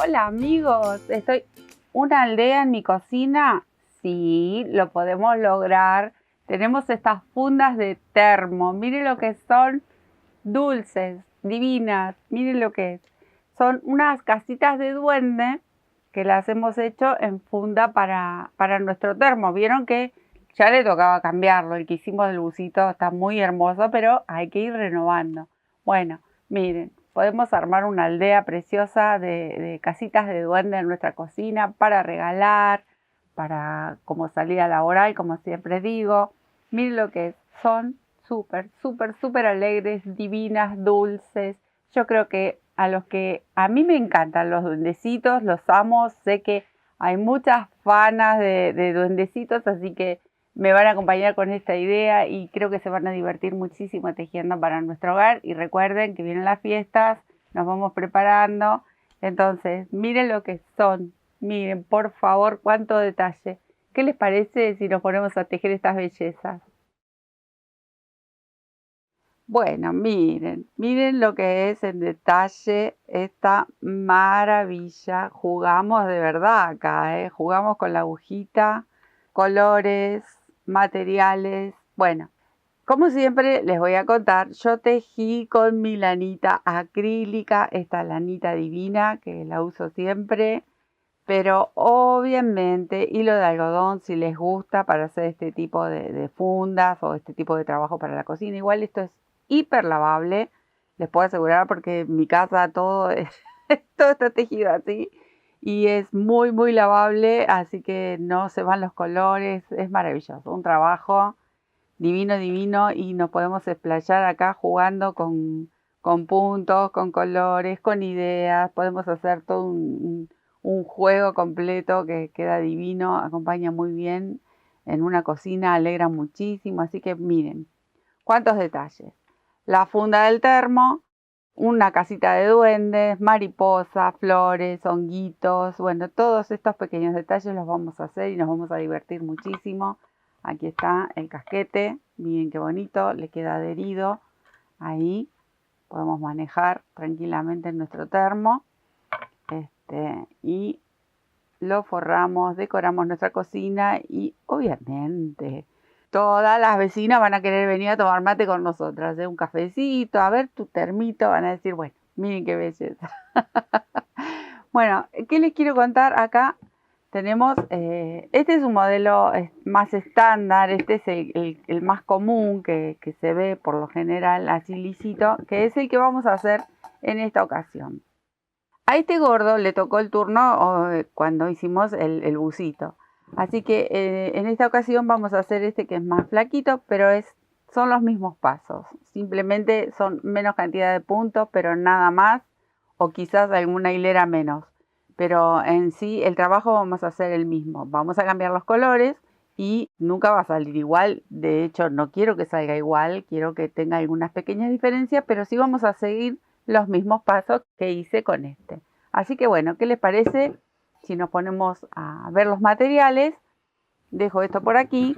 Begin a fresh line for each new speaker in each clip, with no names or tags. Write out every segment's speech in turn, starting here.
Hola amigos, estoy una aldea en mi cocina. Sí, lo podemos lograr. Tenemos estas fundas de termo. Miren lo que son, dulces, divinas. Miren lo que es. Son unas casitas de duende que las hemos hecho en funda para nuestro termo. Vieron que ya le tocaba cambiarlo. El que hicimos del busito está muy hermoso, pero hay que ir renovando. Bueno, miren, podemos armar una aldea preciosa de casitas de duende en nuestra cocina para regalar, para como salida laboral, como siempre digo. Miren lo que es. Son súper alegres, divinas, dulces. Yo creo que a mí me encantan los duendecitos, los amo. Sé que hay muchas fanas de duendecitos, así que me van a acompañar con esta idea y creo que se van a divertir muchísimo tejiendo para nuestro hogar. Y recuerden que vienen las fiestas, nos vamos preparando. Entonces, miren lo que son. Miren, por favor, cuánto detalle. ¿Qué les parece si nos ponemos a tejer estas bellezas? Bueno, miren lo que es en detalle esta maravilla. Jugamos de verdad acá, ¿eh? Jugamos con la agujita, colores, materiales. Bueno, como siempre les voy a contar, yo tejí con mi lanita acrílica, esta lanita divina que la uso siempre. Pero obviamente hilo de algodón si les gusta para hacer este tipo de fundas o este tipo de trabajo para la cocina. Igual esto es hiper lavable, les puedo asegurar porque en mi casa todo, todo está tejido así y es muy lavable, así que no se van los colores, es maravilloso. Un trabajo divino y nos podemos explayar acá jugando con puntos, con colores, con ideas. Podemos hacer todo un juego completo que queda divino, acompaña muy bien en una cocina, alegra muchísimo. Así que miren, cuántos detalles. La funda del termo, una casita de duendes, mariposas, flores, honguitos. Bueno, todos estos pequeños detalles los vamos a hacer y nos vamos a divertir muchísimo. Aquí está el casquete, miren qué bonito, le queda adherido ahí. Podemos manejar tranquilamente en nuestro termo. Y lo forramos, decoramos nuestra cocina y obviamente todas las vecinas van a querer venir a tomar mate con nosotras, un cafecito, a ver tu termito, van a decir, bueno, miren qué belleza. Bueno, ¿qué les quiero contar acá? Tenemos, este es un modelo más estándar, este es el más común que se ve por lo general así lisito, que es el que vamos a hacer en esta ocasión. A este gordo le tocó el turno cuando hicimos el busito. Así que en esta ocasión vamos a hacer este que es más flaquito, pero son los mismos pasos. Simplemente son menos cantidad de puntos, pero nada más. O quizás alguna hilera menos. Pero en sí el trabajo vamos a hacer el mismo. Vamos a cambiar los colores y nunca va a salir igual. De hecho, no quiero que salga igual. Quiero que tenga algunas pequeñas diferencias, pero sí vamos a seguir los mismos pasos que hice con este. Así que bueno, ¿qué les parece si nos ponemos a ver los materiales? Dejo esto por aquí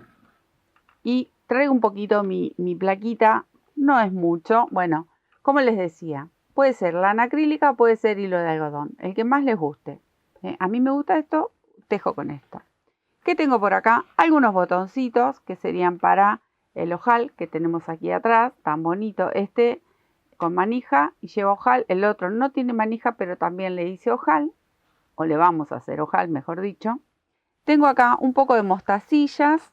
y traigo un poquito mi plaquita. No es mucho. Bueno, como les decía, puede ser lana acrílica, puede ser hilo de algodón, el que más les guste. A mí me gusta esto, tejo con esto. ¿Qué tengo por acá? Algunos botoncitos que serían para el ojal que tenemos aquí atrás, tan bonito. Este con manija y lleva ojal, el otro no tiene manija, pero también le hice ojal, o le vamos a hacer ojal, mejor dicho. Tengo acá un poco de mostacillas,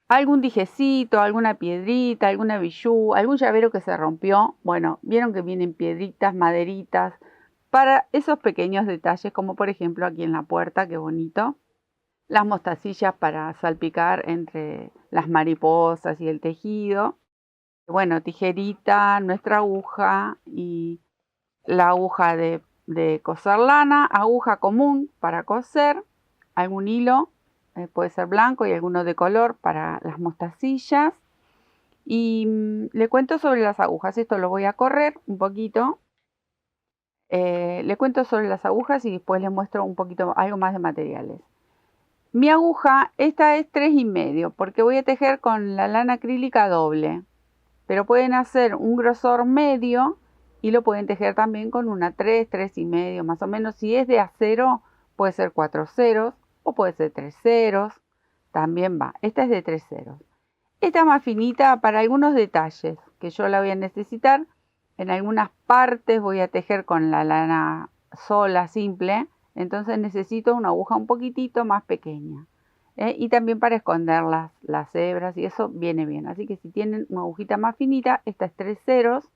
algún dijecito, alguna piedrita, alguna bijú, algún llavero que se rompió. Bueno, vieron que vienen piedritas, maderitas, para esos pequeños detalles, como por ejemplo aquí en la puerta, qué bonito. Las mostacillas para salpicar entre las mariposas y el tejido. Bueno, tijerita, nuestra aguja y la aguja de coser lana, aguja común para coser, algún hilo, puede ser blanco y alguno de color para las mostacillas. Y le cuento sobre las agujas, esto lo voy a correr un poquito. Le cuento sobre las agujas y después les muestro un poquito algo más de materiales. Mi aguja, esta es 3,5 porque voy a tejer con la lana acrílica doble. Pero pueden hacer un grosor medio y lo pueden tejer también con una 3, 3,5 más o menos. Si es de acero puede ser 4 ceros o puede ser 3 ceros, también va. Esta es de 3 ceros. Esta más finita para algunos detalles que yo la voy a necesitar. En algunas partes voy a tejer con la lana sola, simple, entonces necesito una aguja un poquitito más pequeña. Y también para esconder las hebras y eso viene bien. Así que si tienen una agujita más finita, esta es 3 ceros,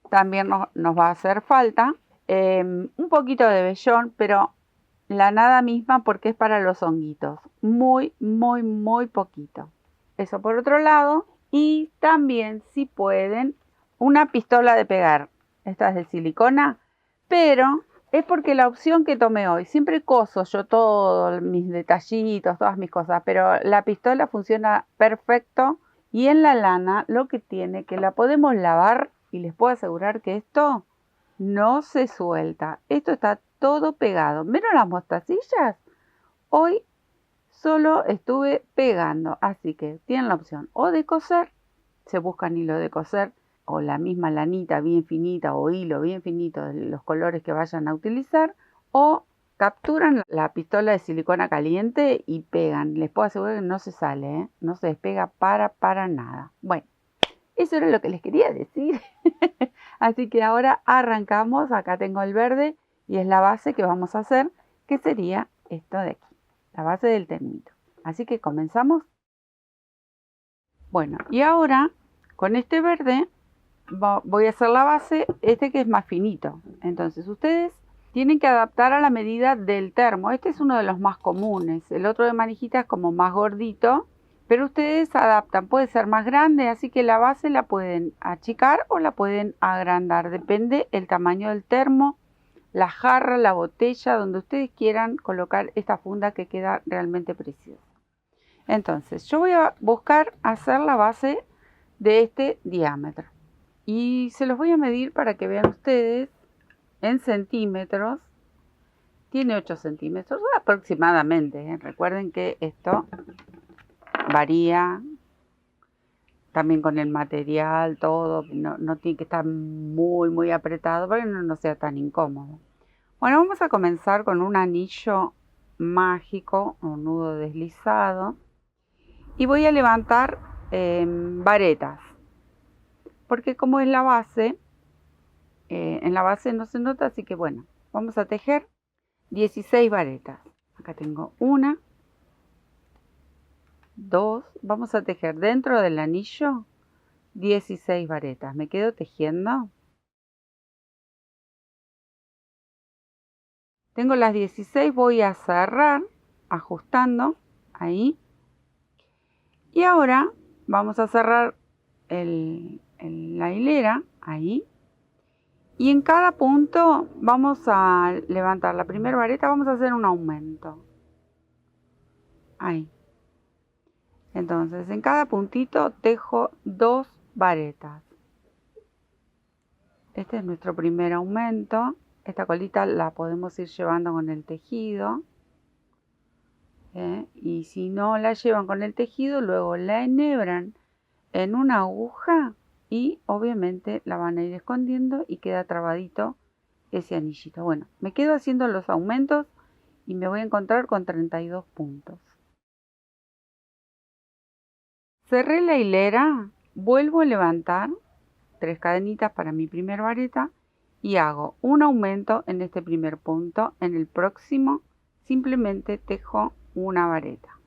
también nos va a hacer falta. Un poquito de vellón, pero la nada misma porque es para los honguitos. Muy, muy, muy poquito. Eso por otro lado. Y también, si pueden, una pistola de pegar. Esta es de silicona, pero es porque la opción que tomé hoy, siempre coso yo todos mis detallitos, todas mis cosas, pero la pistola funciona perfecto y en la lana lo que tiene que la podemos lavar y les puedo asegurar que esto no se suelta. Esto está todo pegado. ¿Menos las mostacillas? Hoy solo estuve pegando, así que tienen la opción o de coser, se buscan hilo de coser o la misma lanita bien finita o hilo bien finito de los colores que vayan a utilizar, o capturan la pistola de silicona caliente y pegan. Les puedo asegurar que no se sale, no se despega para nada. Bueno, eso era lo que les quería decir. Así que ahora arrancamos. Acá tengo el verde y es la base que vamos a hacer, que sería esto de aquí, la base del termito. Así que comenzamos. Bueno, y ahora con este verde voy a hacer la base, este que es más finito. Entonces ustedes tienen que adaptar a la medida del termo. Este es uno de los más comunes. El otro de manijita es como más gordito, pero ustedes adaptan. Puede ser más grande, así que la base la pueden achicar o la pueden agrandar. Depende el tamaño del termo, la jarra, la botella, donde ustedes quieran colocar esta funda que queda realmente preciosa. Entonces yo voy a buscar hacer la base de este diámetro. Y se los voy a medir para que vean ustedes en centímetros. Tiene 8 centímetros aproximadamente. Recuerden que esto varía también con el material, todo. No tiene que estar muy, muy apretado para que no sea tan incómodo. Bueno, vamos a comenzar con un anillo mágico, un nudo deslizado. Y voy a levantar varetas. Porque como es la base, en la base no se nota, así que bueno, vamos a tejer 16 varetas. Acá tengo una, dos, vamos a tejer dentro del anillo 16 varetas. Me quedo tejiendo. Tengo las 16, voy a cerrar, ajustando, ahí. Y ahora vamos a cerrar la hilera, ahí. Y en cada punto vamos a levantar la primera vareta, vamos a hacer un aumento. Ahí. Entonces en cada puntito tejo 2 varetas. Este es nuestro primer aumento. Esta colita la podemos ir llevando con el tejido. Y si no la llevan con el tejido, luego la enhebran en una aguja y obviamente la van a ir escondiendo y queda trabadito ese anillito. Bueno, me quedo haciendo los aumentos y me voy a encontrar con 32 puntos. Cerré la hilera, vuelvo a levantar 3 cadenitas para mi primer vareta y hago un aumento en este primer punto. En el próximo simplemente tejo una vareta,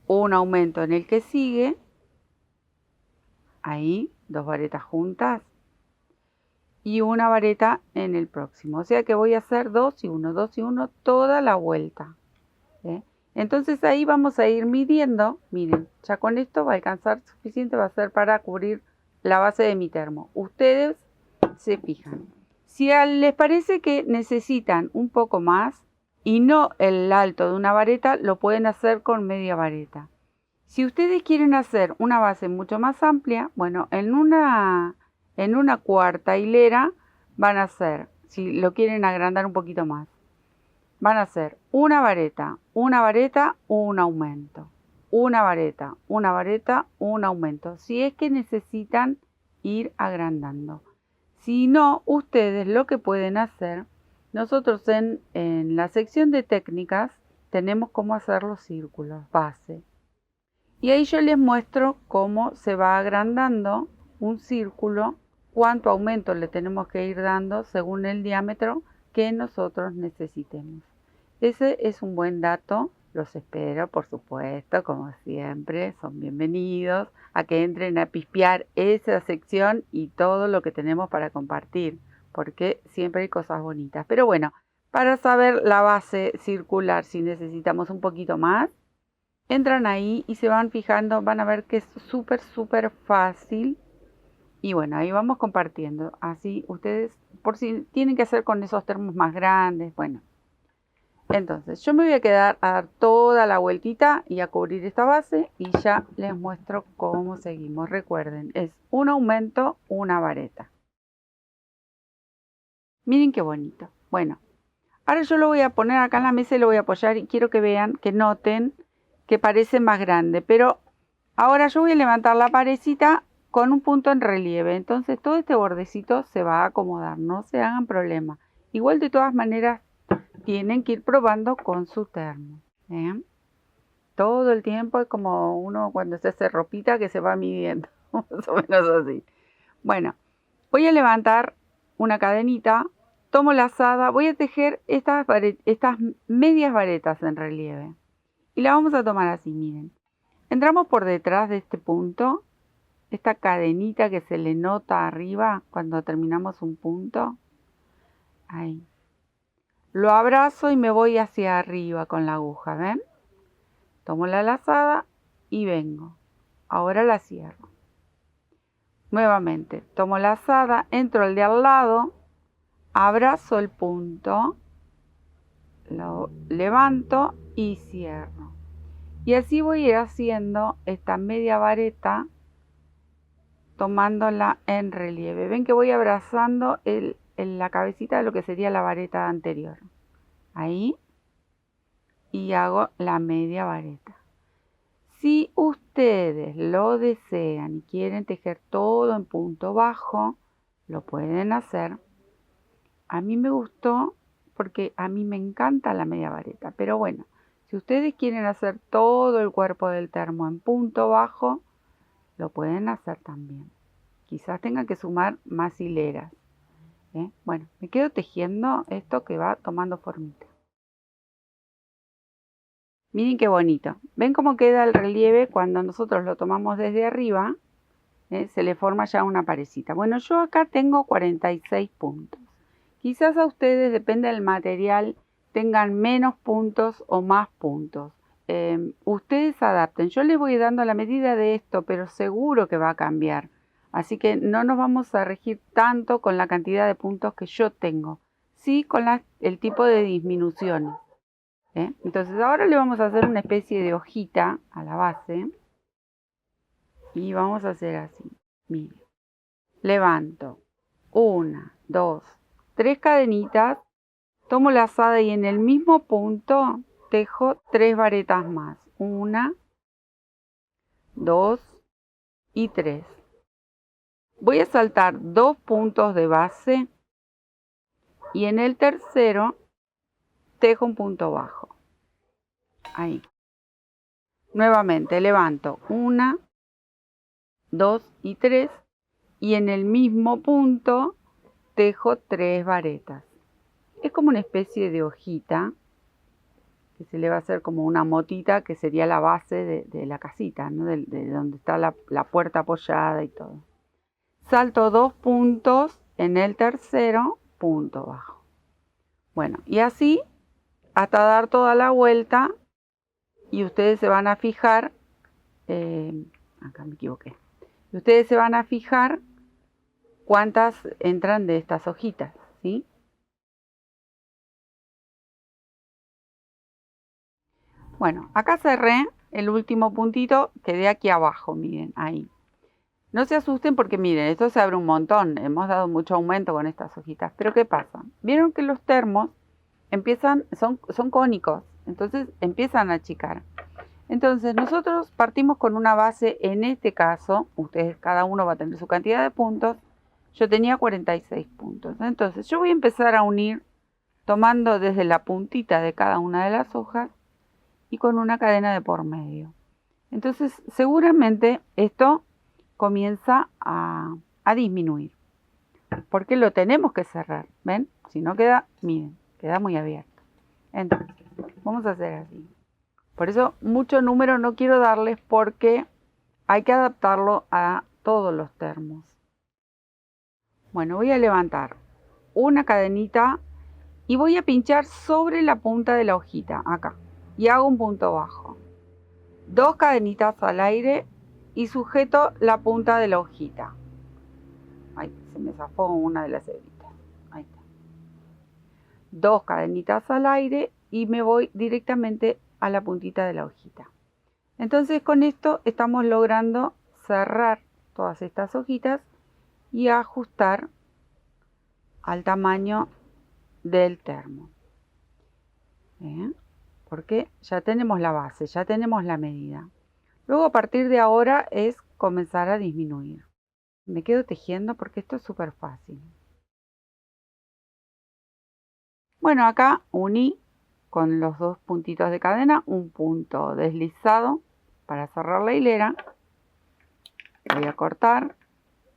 un aumento en el que sigue, ahí 2 varetas juntas, y una vareta en el próximo. O sea que voy a hacer 2 y 1, 2 y 1 toda la vuelta. Entonces ahí vamos a ir midiendo. Miren, ya con esto va a alcanzar suficiente, va a ser para cubrir la base de mi termo. Ustedes se fijan. Si les parece que necesitan un poco más y no el alto de una vareta, lo pueden hacer con media vareta. Si ustedes quieren hacer una base mucho más amplia, bueno, en una cuarta hilera van a hacer, si lo quieren agrandar un poquito más, van a hacer una vareta, un aumento, una vareta, un aumento, si es que necesitan ir agrandando. Si no, ustedes lo que pueden hacer, nosotros en la sección de técnicas tenemos cómo hacer los círculos base. Y ahí yo les muestro cómo se va agrandando un círculo, cuánto aumento le tenemos que ir dando según el diámetro que nosotros necesitemos. Ese es un buen dato. Los espero, por supuesto, como siempre, son bienvenidos a que entren a pispear esa sección y todo lo que tenemos para compartir, porque siempre hay cosas bonitas. Pero bueno, para saber la base circular, si necesitamos un poquito más, entran ahí y se van fijando, van a ver que es súper fácil. Y bueno, ahí vamos compartiendo. Así ustedes, por si tienen que hacer con esos termos más grandes, bueno. Entonces, yo me voy a quedar a dar toda la vueltita y a cubrir esta base y ya les muestro cómo seguimos. Recuerden, es un aumento, una vareta. Miren qué bonito. Bueno, ahora yo lo voy a poner acá en la mesa y lo voy a apoyar y quiero que vean, que noten que parece más grande. Pero ahora yo voy a levantar la parecita con un punto en relieve. Entonces todo este bordecito se va a acomodar, no se hagan problema. Igual de todas maneras tienen que ir probando con su termo. Todo el tiempo es como uno cuando se hace ropita que se va midiendo, más o menos así. Bueno, voy a levantar una cadenita, tomo la lazada, voy a tejer estas medias varetas en relieve. Y la vamos a tomar así, miren. Entramos por detrás de este punto, esta cadenita que se le nota arriba cuando terminamos un punto. Ahí. Lo abrazo y me voy hacia arriba con la aguja, ¿ven? Tomo la lazada y vengo. Ahora la cierro. Nuevamente, tomo la lazada, entro al de al lado, abrazo el punto, lo levanto y cierro. Y así voy a ir haciendo esta media vareta, tomándola en relieve. Ven que voy abrazando la cabecita de lo que sería la vareta anterior. Ahí. Y hago la media vareta. Si ustedes lo desean y quieren tejer todo en punto bajo, lo pueden hacer. A mí me gustó porque a mí me encanta la media vareta. Pero bueno, si ustedes quieren hacer todo el cuerpo del termo en punto bajo, lo pueden hacer también. Quizás tengan que sumar más hileras. Bueno, me quedo tejiendo esto que va tomando formita. Miren qué bonito. ¿Ven cómo queda el relieve cuando nosotros lo tomamos desde arriba? Se le forma ya una parecita. Bueno, yo acá tengo 46 puntos. Quizás a ustedes, depende del material, tengan menos puntos o más puntos. Ustedes adapten. Yo les voy dando la medida de esto, pero seguro que va a cambiar. Así que no nos vamos a regir tanto con la cantidad de puntos que yo tengo, sí con el tipo de disminuciones. Entonces ahora le vamos a hacer una especie de hojita a la base y vamos a hacer así. Miren, levanto 1, 2, 3 cadenitas, tomo la lazada y en el mismo punto tejo 3 varetas más. 1, 2 y 3. Voy a saltar 2 puntos de base y en el tercero tejo un punto bajo. Ahí. Nuevamente levanto 1, 2 y 3 y en el mismo punto tejo 3 varetas. Es como una especie de hojita que se le va a hacer como una motita que sería la base de la casita, ¿no? de donde está la puerta apoyada y todo. Salto 2 puntos en el tercero, punto bajo. Bueno, y así hasta dar toda la vuelta y ustedes se van a fijar, acá me equivoqué, y ustedes se van a fijar cuántas entran de estas hojitas, ¿sí? Bueno, acá cerré el último puntito, quedé aquí abajo, miren, ahí. No se asusten porque miren, esto se abre un montón, hemos dado mucho aumento con estas hojitas, pero ¿qué pasa? Vieron que los termos son cónicos, entonces empiezan a achicar. Entonces nosotros partimos con una base, en este caso, ustedes cada uno va a tener su cantidad de puntos. yo tenía 46 puntos. Entonces yo voy a empezar a unir tomando desde la puntita de cada una de las hojas y con una cadena de por medio. Entonces seguramente esto comienza a disminuir, porque lo tenemos que cerrar, ¿ven? Si no queda, miren, queda muy abierto. Entonces vamos a hacer así. Por eso mucho número no quiero darles, porque hay que adaptarlo a todos los termos. Bueno, voy a levantar una cadenita y voy a pinchar sobre la punta de la hojita, acá, y hago un punto bajo. 2 cadenitas al aire y sujeto la punta de la hojita. Ay, se me zafó una de las hebritas. Ahí está. 2 cadenitas al aire y me voy directamente a la puntita de la hojita. Entonces con esto estamos logrando cerrar todas estas hojitas y ajustar al tamaño del termo. Porque ya tenemos la base, ya tenemos la medida. Luego a partir de ahora es comenzar a disminuir. Me quedo tejiendo porque esto es súper fácil. Bueno, acá uní con los 2 puntitos de cadena un punto deslizado para cerrar la hilera. Voy a cortar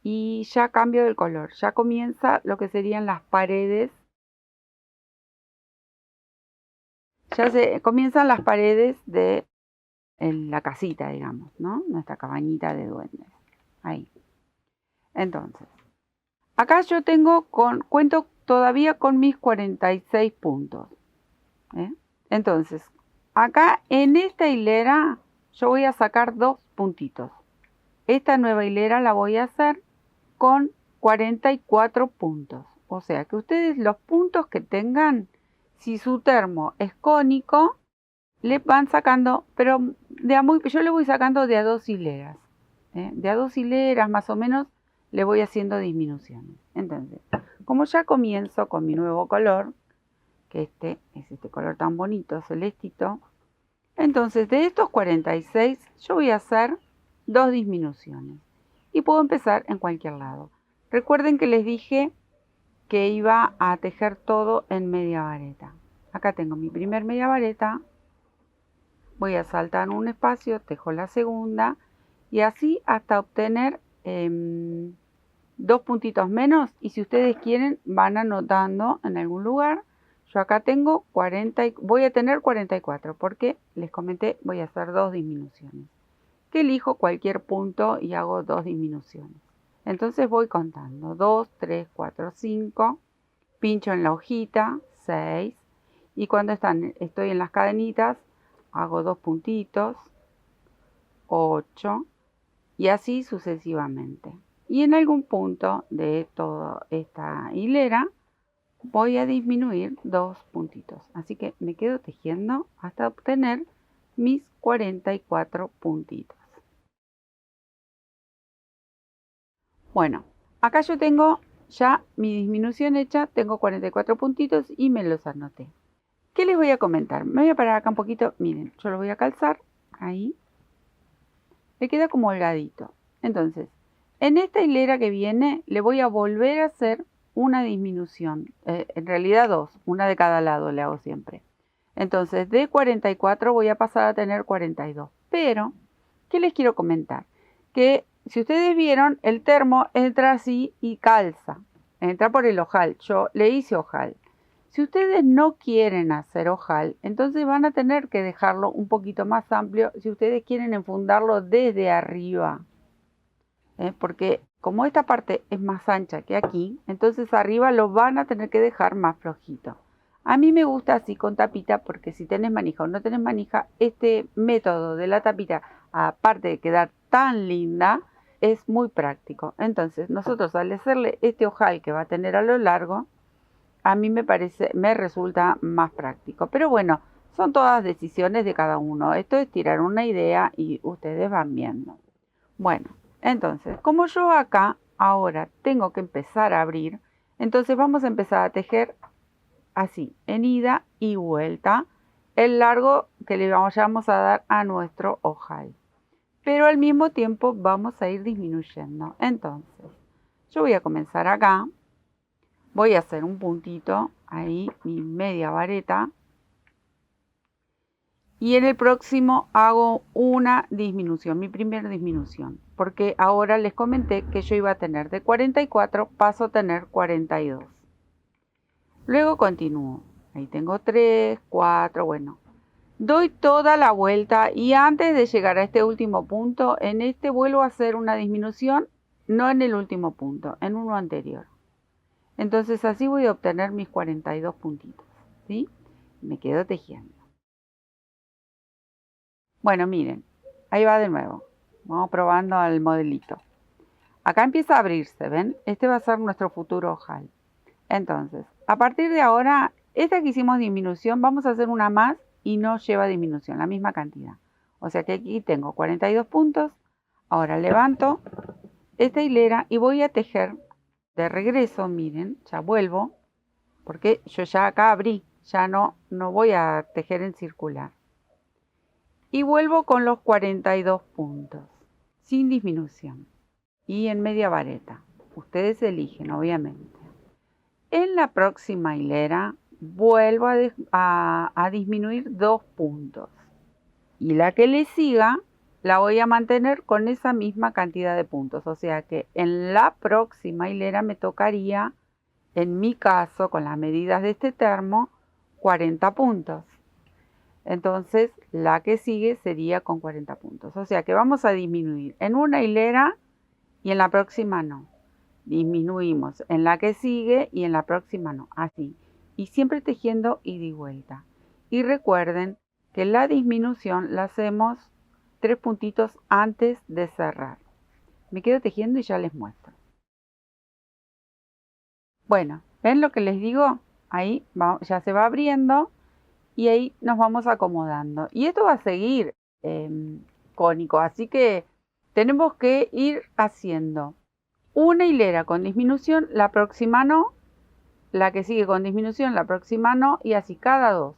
y ya cambio el color. Ya comienza lo que serían las paredes. Comienzan las paredes de la casita, digamos, ¿no? Nuestra cabañita de duendes. Ahí. Entonces, acá yo cuento todavía con mis 46 puntos. Entonces, acá en esta hilera yo voy a sacar 2 puntitos. Esta nueva hilera la voy a hacer con 44 puntos. O sea que ustedes los puntos que tengan, si su termo es cónico, le van sacando, pero yo le voy sacando de a 2 hileras. De a 2 hileras más o menos le voy haciendo disminuciones. Entonces, como ya comienzo con mi nuevo color, que es este color tan bonito, celestito, entonces de estos 46 yo voy a hacer 2 disminuciones. Y puedo empezar en cualquier lado. Recuerden que les dije que iba a tejer todo en media vareta. Acá tengo mi primer media vareta. Voy a saltar un espacio, tejo la segunda y así hasta obtener 2 puntitos menos. Y si ustedes quieren van anotando en algún lugar. Yo acá tengo voy a tener 44 porque les comenté voy a hacer 2 disminuciones. Que elijo cualquier punto y hago 2 disminuciones. Entonces voy contando 2, 3, 4, 5, pincho en la hojita, 6 y cuando estoy en las cadenitas hago 2 puntitos, 8 y así sucesivamente. Y en algún punto de toda esta hilera voy a disminuir 2 puntitos. Así que me quedo tejiendo hasta obtener mis 44 puntitos. Bueno, acá yo tengo ya mi disminución hecha, tengo 44 puntitos y me los anoté. ¿Qué les voy a comentar? Me voy a parar acá un poquito, miren, yo lo voy a calzar, ahí. Me queda como holgadito. Entonces, en esta hilera que viene le voy a volver a hacer una disminución, en realidad 2, una de cada lado le hago siempre. Entonces de 44 voy a pasar a tener 42. Pero, ¿qué les quiero comentar? Que si ustedes vieron, el termo entra así y calza. Entra por el ojal. Yo le hice ojal. Si ustedes no quieren hacer ojal, entonces van a tener que dejarlo un poquito más amplio si ustedes quieren enfundarlo desde arriba. Porque como esta parte es más ancha que aquí, entonces arriba lo van a tener que dejar más flojito. A mí me gusta así con tapita porque si tenés manija o no tenés manija, este método de la tapita, aparte de quedar tan linda, es muy práctico. Entonces nosotros al hacerle este ojal que va a tener a lo largo, a mí me resulta más práctico. Pero bueno, son todas decisiones de cada uno. Esto es tirar una idea y ustedes van viendo. Bueno, entonces, como yo acá ahora tengo que empezar a abrir, entonces vamos a empezar a tejer así, en ida y vuelta, el largo que le vamos a dar a nuestro ojal. Pero al mismo tiempo vamos a ir disminuyendo. Entonces, Yo voy a comenzar acá, voy a hacer un puntito, ahí mi media vareta, y en el próximo hago una disminución, mi primera disminución, porque ahora les comenté que yo iba a tener de 44, paso a tener 42. Luego continúo, ahí tengo 3, 4, bueno. Doy toda la vuelta y antes de llegar a este último punto, en este vuelvo a hacer una disminución, no en el último punto, en uno anterior. Entonces así voy a obtener mis 42 puntitos, ¿sí? Me quedo tejiendo. Bueno, miren, ahí va de nuevo. Vamos probando el modelito. Acá empieza a abrirse, ¿ven? Este va a ser nuestro futuro ojal. Entonces, a partir de ahora, esta que hicimos disminución, vamos a hacer una más y no lleva disminución, la misma cantidad. O sea que aquí tengo 42 puntos. Ahora levanto esta hilera y voy a tejer de regreso, miren, ya vuelvo, porque yo ya acá abrí, ya no voy a tejer en circular. Y vuelvo con los 42 puntos, sin disminución y en media vareta. Ustedes eligen, obviamente. En la próxima hilera vuelvo a disminuir 2 puntos. Y la que le siga la voy a mantener con esa misma cantidad de puntos. O sea que en la próxima hilera me tocaría, en mi caso, con las medidas de este termo, 40 puntos. Entonces la que sigue sería con 40 puntos. O sea que vamos a disminuir en una hilera y en la próxima no. Disminuimos en la que sigue y en la próxima no. Así. Y siempre tejiendo ida y vuelta. Y recuerden que la disminución la hacemos 3 puntitos antes de cerrar. Me quedo tejiendo y ya les muestro. Bueno, ¿ven lo que les digo? Ahí ya se va abriendo. Y ahí nos vamos acomodando. Y esto va a seguir cónico, así que tenemos que ir haciendo una hilera con disminución, la próxima no, la que sigue con disminución, la próxima no, y así cada dos.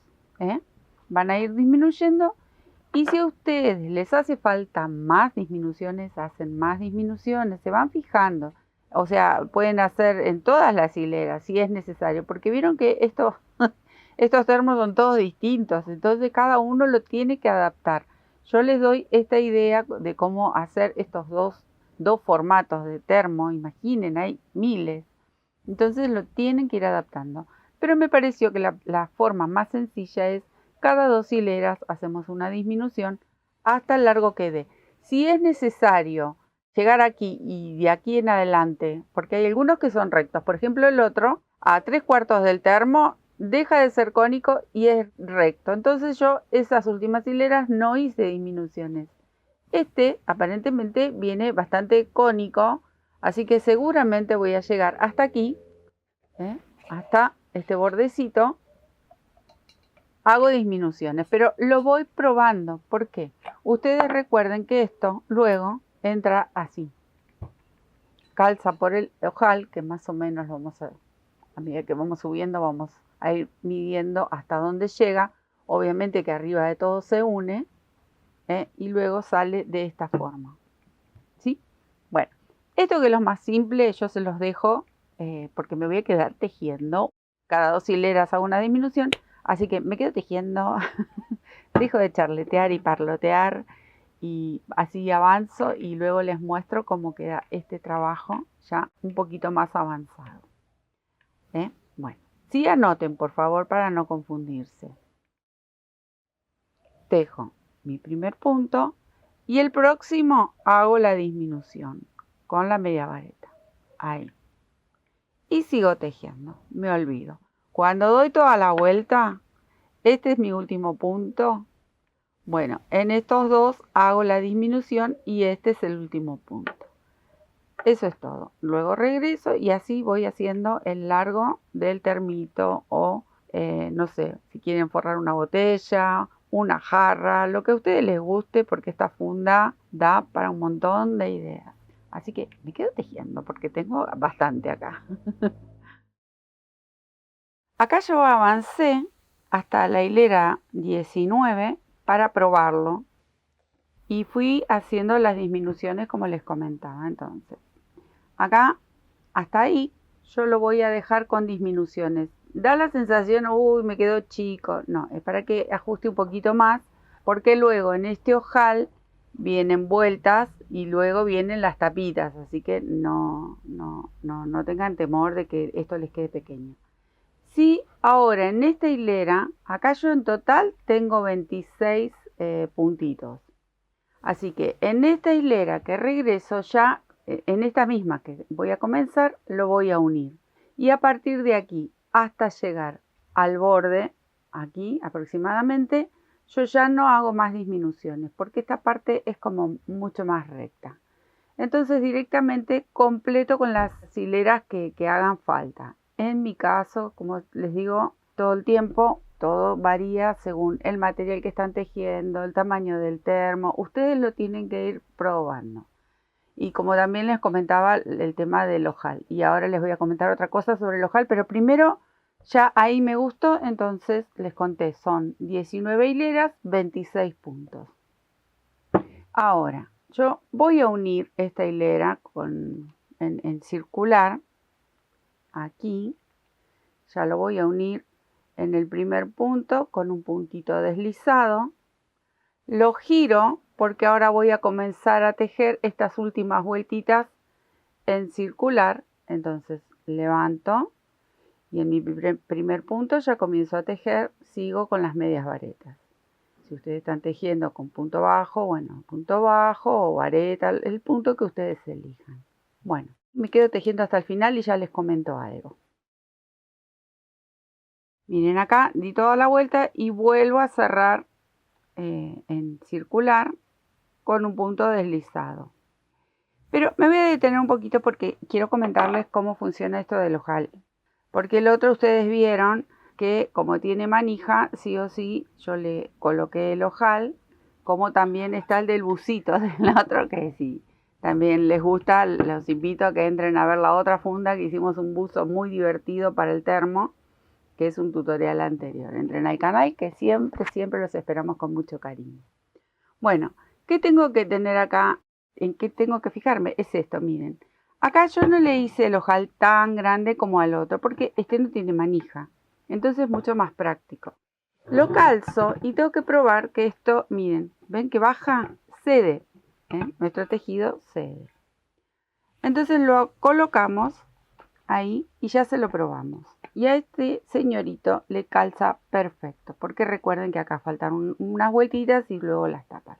Van a ir disminuyendo. Y si a ustedes les hace falta más disminuciones, hacen más disminuciones, se van fijando. O sea, pueden hacer en todas las hileras si es necesario, porque vieron que estos termos son todos distintos, entonces cada uno lo tiene que adaptar. Yo les doy esta idea de cómo hacer estos dos formatos de termo, imaginen, hay miles. Entonces lo tienen que ir adaptando. Pero me pareció que la forma más sencilla es cada 2 hileras hacemos una disminución hasta el largo que dé. Si es necesario llegar aquí y de aquí en adelante, porque hay algunos que son rectos, por ejemplo el otro, a 3/4 del termo, deja de ser cónico y es recto. Entonces yo esas últimas hileras no hice disminuciones. Este aparentemente viene bastante cónico, así que seguramente voy a llegar hasta aquí, hasta este bordecito. Hago disminuciones, pero lo voy probando. ¿Por qué? Ustedes recuerden que esto luego entra así. Calza por el ojal, que más o menos a medida que vamos subiendo, vamos a ir midiendo hasta dónde llega. Obviamente que arriba de todo se une, y luego sale de esta forma. ¿Sí? Bueno, esto que es lo más simple, yo se los dejo porque me voy a quedar tejiendo. Cada 2 hileras hago una disminución. Así que me quedo tejiendo, dejo de charletear y parlotear y así avanzo y luego les muestro cómo queda este trabajo ya un poquito más avanzado. Bueno, sí anoten por favor para no confundirse. Tejo mi primer punto y el próximo hago la disminución con la media vareta. Ahí. Y sigo tejiendo, me olvido. Cuando doy toda la vuelta, este es mi último punto. Bueno, en estos dos hago la disminución y este es el último punto. Eso es todo. Luego regreso y así voy haciendo el largo del termito o no sé, si quieren forrar una botella, una jarra, lo que a ustedes les guste porque esta funda da para un montón de ideas. Así que me quedo tejiendo porque tengo bastante acá. Acá yo avancé hasta la hilera 19 para probarlo y fui haciendo las disminuciones como les comentaba. Entonces acá hasta ahí yo lo voy a dejar con disminuciones. Da la sensación, uy, me quedó chico. No, es para que ajuste un poquito más, porque luego en este ojal vienen vueltas y luego vienen las tapitas, así que no tengan temor de que esto les quede pequeño. Sí, ahora en esta hilera, acá yo en total tengo 26 puntitos. Así que en esta hilera que regreso ya, en esta misma que voy a comenzar, lo voy a unir. Y a partir de aquí hasta llegar al borde, aquí aproximadamente, yo ya no hago más disminuciones porque esta parte es como mucho más recta. Entonces directamente completo con las hileras que hagan falta. En mi caso, como les digo, todo el tiempo, todo varía según el material que están tejiendo, el tamaño del termo. Ustedes lo tienen que ir probando. Y como también les comentaba el tema del ojal. Y ahora les voy a comentar otra cosa sobre el ojal, pero primero ya ahí me gustó, entonces les conté, son 19 hileras, 26 puntos. Ahora, yo voy a unir esta hilera en circular, aquí, ya lo voy a unir en el primer punto con un puntito deslizado. Lo giro porque ahora voy a comenzar a tejer estas últimas vueltitas en circular. Entonces levanto y en mi primer punto ya comienzo a tejer, sigo con las medias varetas. Si ustedes están tejiendo con punto bajo, bueno, punto bajo o vareta, el punto que ustedes elijan. Bueno, me quedo tejiendo hasta el final y ya les comento algo. Miren acá, di toda la vuelta y vuelvo a cerrar en circular con un punto deslizado. Pero me voy a detener un poquito porque quiero comentarles cómo funciona esto del ojal. Porque el otro ustedes vieron que como tiene manija, sí o sí, yo le coloqué el ojal, como también está el del busito del otro, que si también les gusta, los invito a que entren a ver la otra funda, que hicimos un buzo muy divertido para el termo, que es un tutorial anterior. Entren al canal, que siempre los esperamos con mucho cariño. Bueno, ¿qué tengo que tener acá? ¿En qué tengo que fijarme? Es esto, miren. Acá yo no le hice el ojal tan grande como al otro, porque este no tiene manija. Entonces es mucho más práctico. Lo calzo y tengo que probar que esto, miren, ¿ven que baja? Cede. Nuestro tejido cede. Entonces lo colocamos ahí y ya se lo probamos. Y a este señorito le calza perfecto, porque recuerden que acá faltan unas vueltitas y luego las tapas.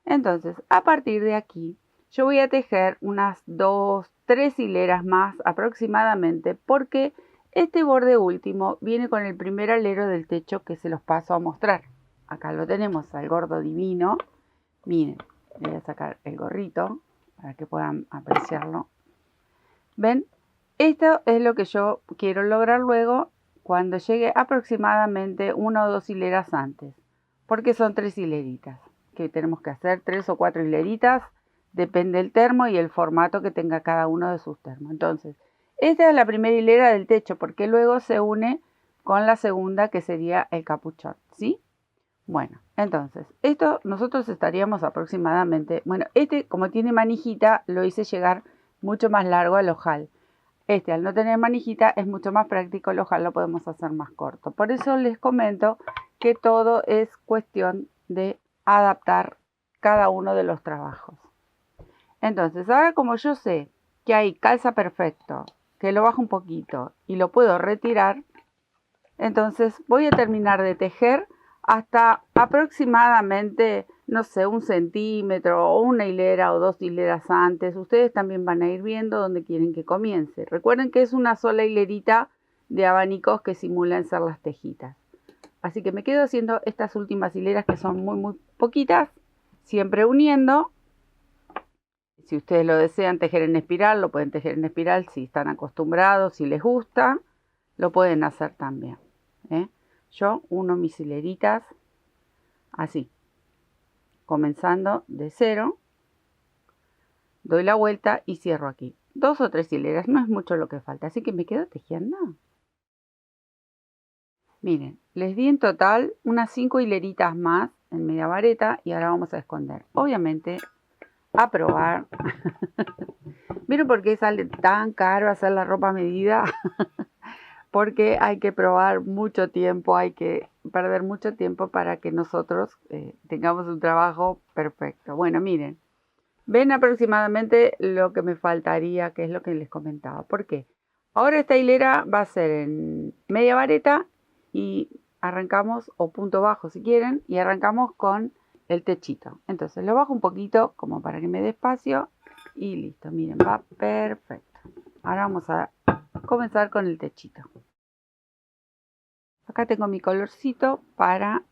Entonces, a partir de aquí, yo voy a tejer unas 2, 3 hileras más aproximadamente, porque este borde último viene con el primer alero del techo que se los paso a mostrar. Acá lo tenemos al gordo divino. Miren, voy a sacar el gorrito para que puedan apreciarlo. ¿Ven? Esto es lo que yo quiero lograr luego cuando llegue aproximadamente 1 o 2 hileras antes, porque son 3 hileritas que tenemos que hacer, 3 o 4 hileritas, depende del termo y el formato que tenga cada uno de sus termos. Entonces, esta es la primera hilera del techo, porque luego se une con la segunda, que sería el capuchón, ¿sí? Bueno, entonces, esto nosotros estaríamos aproximadamente, bueno, este como tiene manijita, lo hice llegar mucho más largo al ojal. Este, al no tener manijita, es mucho más práctico, el ojal lo podemos hacer más corto. Por eso les comento que todo es cuestión de adaptar cada uno de los trabajos. Entonces, ahora como yo sé que ahí calza perfecto, que lo bajo un poquito y lo puedo retirar, entonces voy a terminar de tejer hasta aproximadamente, no sé, 1 centímetro o una hilera o 2 hileras antes. Ustedes también van a ir viendo dónde quieren que comience. Recuerden que es una sola hilerita de abanicos que simulan ser las tejitas. Así que me quedo haciendo estas últimas hileras que son muy poquitas, siempre uniendo. Si ustedes lo desean tejer en espiral, lo pueden tejer en espiral. Si están acostumbrados, si les gusta, lo pueden hacer también. Yo uno mis hileritas así, comenzando de 0, doy la vuelta y cierro aquí. 2 o 3 hileras, no es mucho lo que falta, así que me quedo tejiendo. Miren, les di en total unas 5 hileritas más en media vareta y ahora vamos a esconder. Obviamente, a probar. ¿Vieron por qué sale tan caro hacer la ropa a medida? Porque hay que probar mucho tiempo, hay que perder mucho tiempo para que nosotros tengamos un trabajo perfecto. Bueno, miren, ven aproximadamente lo que me faltaría, que es lo que les comentaba. ¿Por qué? Ahora esta hilera va a ser en media vareta y arrancamos, o punto bajo si quieren, y arrancamos con el techito. Entonces lo bajo un poquito como para que me dé espacio y listo, miren, va perfecto. Ahora vamos a comenzar con el techito. Acá tengo mi colorcito para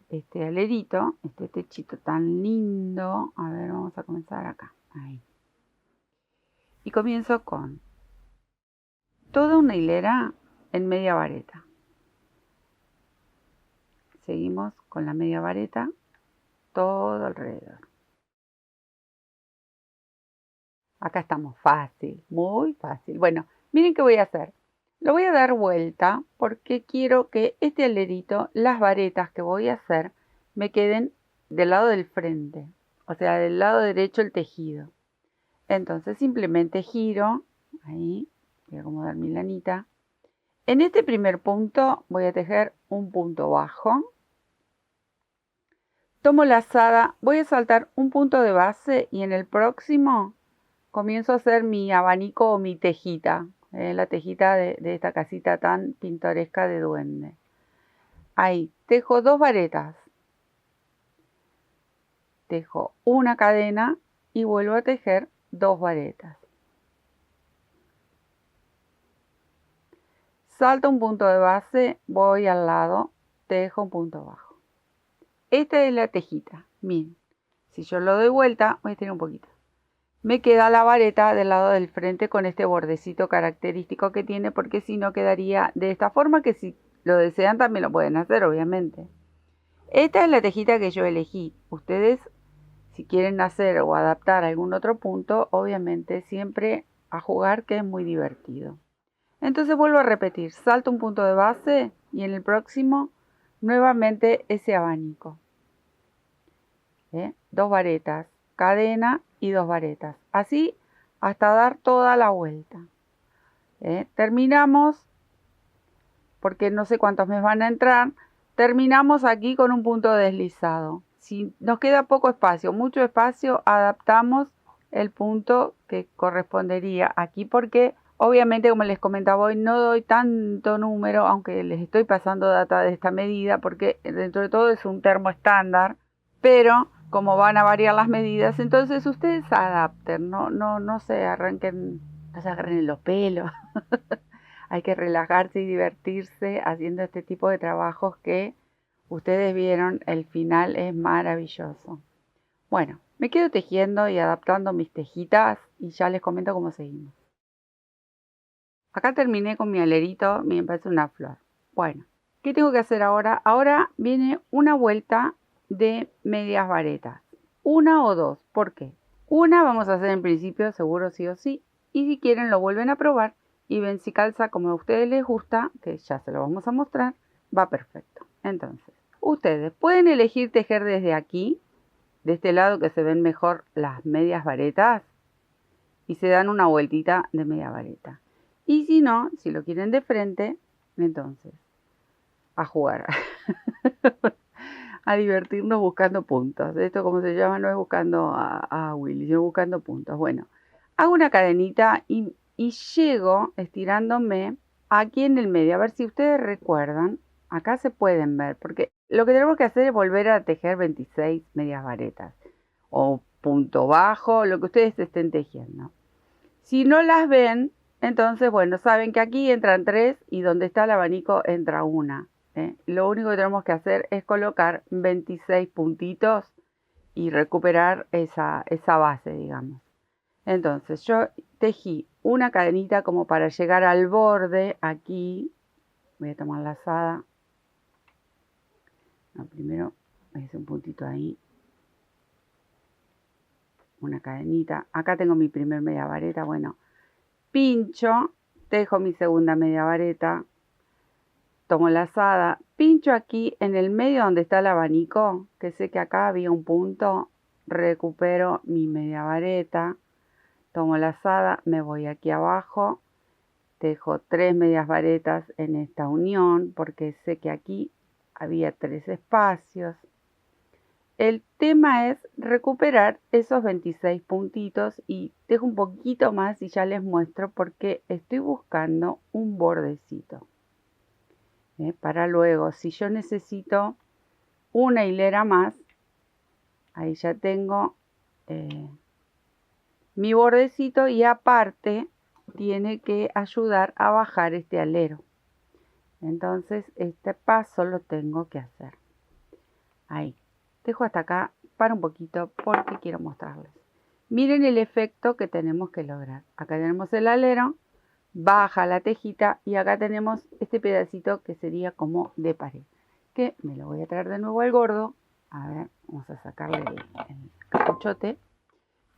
este alerito, este techito tan lindo. A ver, vamos a comenzar acá. Ahí. Y comienzo con toda una hilera en media vareta. Seguimos con la media vareta todo alrededor. Acá estamos fácil, muy fácil. Bueno, miren qué voy a hacer. Lo voy a dar vuelta porque quiero que este alerito, las varetas que voy a hacer, me queden del lado del frente. O sea, del lado derecho el tejido. Entonces simplemente giro. Ahí, voy a acomodar mi lanita. En este primer punto voy a tejer un punto bajo. Tomo la lazada, voy a saltar un punto de base y en el próximo comienzo a hacer mi abanico o mi tejita, la tejita de esta casita tan pintoresca de duende. Ahí, tejo 2 varetas, tejo una cadena y vuelvo a tejer 2 varetas. Salto un punto de base, voy al lado, tejo un punto bajo. Esta es la tejita, miren, si yo lo doy vuelta, voy a estirar un poquito. Me queda la vareta del lado del frente con este bordecito característico que tiene, porque si no quedaría de esta forma, que si lo desean también lo pueden hacer, obviamente. Esta es la tejita que yo elegí. Ustedes, si quieren hacer o adaptar algún otro punto, obviamente siempre a jugar, que es muy divertido. Entonces vuelvo a repetir, salto un punto de base y en el próximo nuevamente ese abanico. 2 varetas, cadena y 2 varetas, así hasta dar toda la vuelta. Terminamos, porque no sé cuántos me van a entrar, terminamos aquí con un punto deslizado. Si nos queda poco espacio, mucho espacio, adaptamos el punto que correspondería aquí, porque obviamente, como les comentaba hoy, no doy tanto número, aunque les estoy pasando data de esta medida, porque dentro de todo es un termo estándar, pero como van a variar las medidas, entonces ustedes adapten, no se arranquen, no se agarren en los pelos. Hay que relajarse y divertirse haciendo este tipo de trabajos que ustedes vieron, el final es maravilloso. Bueno, me quedo tejiendo y adaptando mis tejitas y ya les comento cómo seguimos. Acá terminé con mi alerito, me parece una flor. Bueno, ¿qué tengo que hacer ahora? Ahora viene una vuelta de medias varetas. Una o dos, ¿por qué? Una vamos a hacer en principio, seguro sí o sí. Y si quieren lo vuelven a probar y ven si calza como a ustedes les gusta, que ya se lo vamos a mostrar, va perfecto. Entonces, ustedes pueden elegir tejer desde aquí, de este lado que se ven mejor las medias varetas, y se dan una vueltita de media vareta. Y si no, si lo quieren de frente, entonces, a jugar. A divertirnos buscando puntos. Esto, como se llama, no es buscando a Willy, sino buscando puntos. Bueno, hago una cadenita y llego estirándome aquí en el medio. A ver si ustedes recuerdan. Acá se pueden ver, porque lo que tenemos que hacer es volver a tejer 26 medias varetas. O punto bajo, lo que ustedes estén tejiendo. Si no las ven, entonces, bueno, saben que aquí entran 3 y donde está el abanico entra una. Lo único que tenemos que hacer es colocar 26 puntitos y recuperar esa base, digamos. Entonces yo tejí una cadenita como para llegar al borde aquí. Voy a tomar la lazada. No, primero voy a hacer un puntito ahí. Una cadenita. Acá tengo mi primer media vareta. Bueno, pincho, tejo mi segunda media vareta. Tomo la lazada, pincho aquí en el medio donde está el abanico, que sé que acá había un punto, recupero mi media vareta, Tomo la lazada, me voy aquí abajo, tejo 3 medias varetas en esta unión porque sé que aquí había 3 espacios. El tema es recuperar esos 26 puntitos y dejo un poquito más y ya les muestro porque estoy buscando un bordecito. Para luego, si yo necesito una hilera más, ahí ya tengo mi bordecito y aparte tiene que ayudar a bajar este alero. Entonces este paso lo tengo que hacer. Ahí. Dejo hasta acá para un poquito porque quiero mostrarles. Miren el efecto que tenemos que lograr. Acá tenemos el alero, baja la tejita y acá tenemos este pedacito que sería como de pared. Que me lo voy a traer de nuevo al gordo. A ver, vamos a sacarle el capuchote.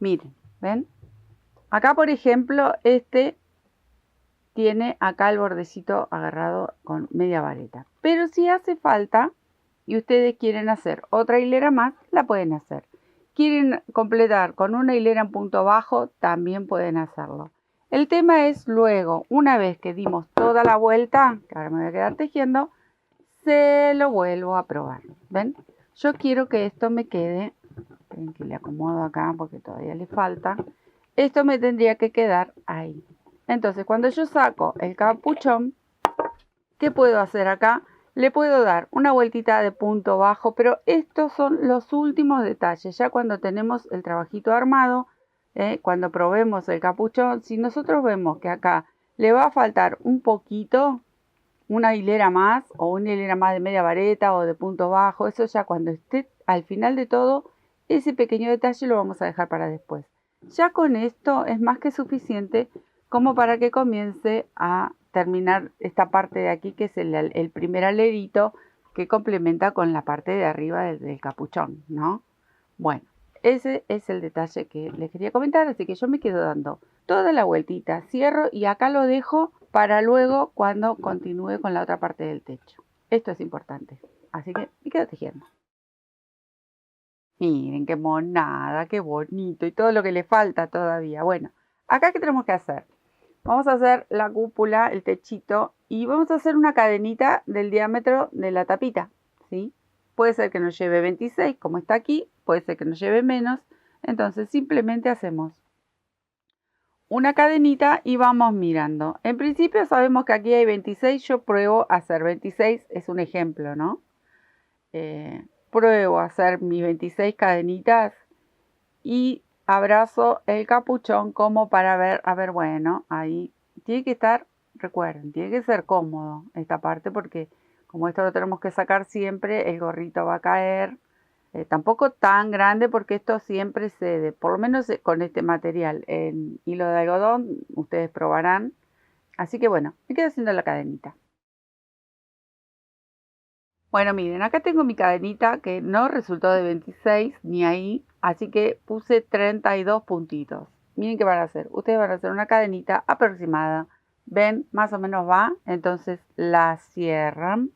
Miren, ¿ven? Acá, por ejemplo, este tiene acá el bordecito agarrado con media vareta. Pero si hace falta y ustedes quieren hacer otra hilera más, la pueden hacer. Quieren completar con una hilera en punto bajo, también pueden hacerlo. El tema es luego, una vez que dimos toda la vuelta, que ahora me voy a quedar tejiendo, se lo vuelvo a probar. ¿Ven? Yo quiero que esto me quede, esperen que le acomodo acá porque todavía le falta. Esto me tendría que quedar ahí. Entonces, cuando yo saco el capuchón, ¿qué puedo hacer acá? Le puedo dar una vueltita de punto bajo, pero estos son los últimos detalles. Ya cuando tenemos el trabajito armado, cuando probemos el capuchón, si nosotros vemos que acá le va a faltar un poquito, una hilera más o una hilera más de media vareta o de punto bajo, eso ya cuando esté al final de todo, ese pequeño detalle lo vamos a dejar para después. Ya con esto es más que suficiente como para que comience a terminar esta parte de aquí, que es el primer alerito que complementa con la parte de arriba del capuchón, ¿no? Bueno, ese es el detalle que les quería comentar, así que yo me quedo dando toda la vueltita, cierro y acá lo dejo para luego cuando continúe con la otra parte del techo. Esto es importante, así que me quedo tejiendo. Miren qué monada, qué bonito y todo lo que le falta todavía. Bueno, acá ¿qué tenemos que hacer? Vamos a hacer la cúpula, el techito y vamos a hacer una cadenita del diámetro de la tapita, ¿sí? Puede ser que nos lleve 26 como está aquí, puede ser que nos lleve menos. Entonces simplemente hacemos una cadenita y vamos mirando. En principio sabemos que aquí hay 26, yo pruebo a hacer 26, es un ejemplo, ¿no? Pruebo a hacer mis 26 cadenitas y abrazo el capuchón como para ver, a ver, bueno, ahí tiene que estar, recuerden, tiene que ser cómodo esta parte porque como esto lo tenemos que sacar siempre, el gorrito va a caer. Tampoco tan grande porque esto siempre cede, por lo menos con este material, en hilo de algodón, ustedes probarán. Así que bueno, me quedo haciendo la cadenita. Bueno, miren, acá tengo mi cadenita que no resultó de 26 ni ahí, así que puse 32 puntitos. Miren qué van a hacer. Ustedes van a hacer una cadenita aproximada. ¿Ven? Más o menos va. Entonces la cierran,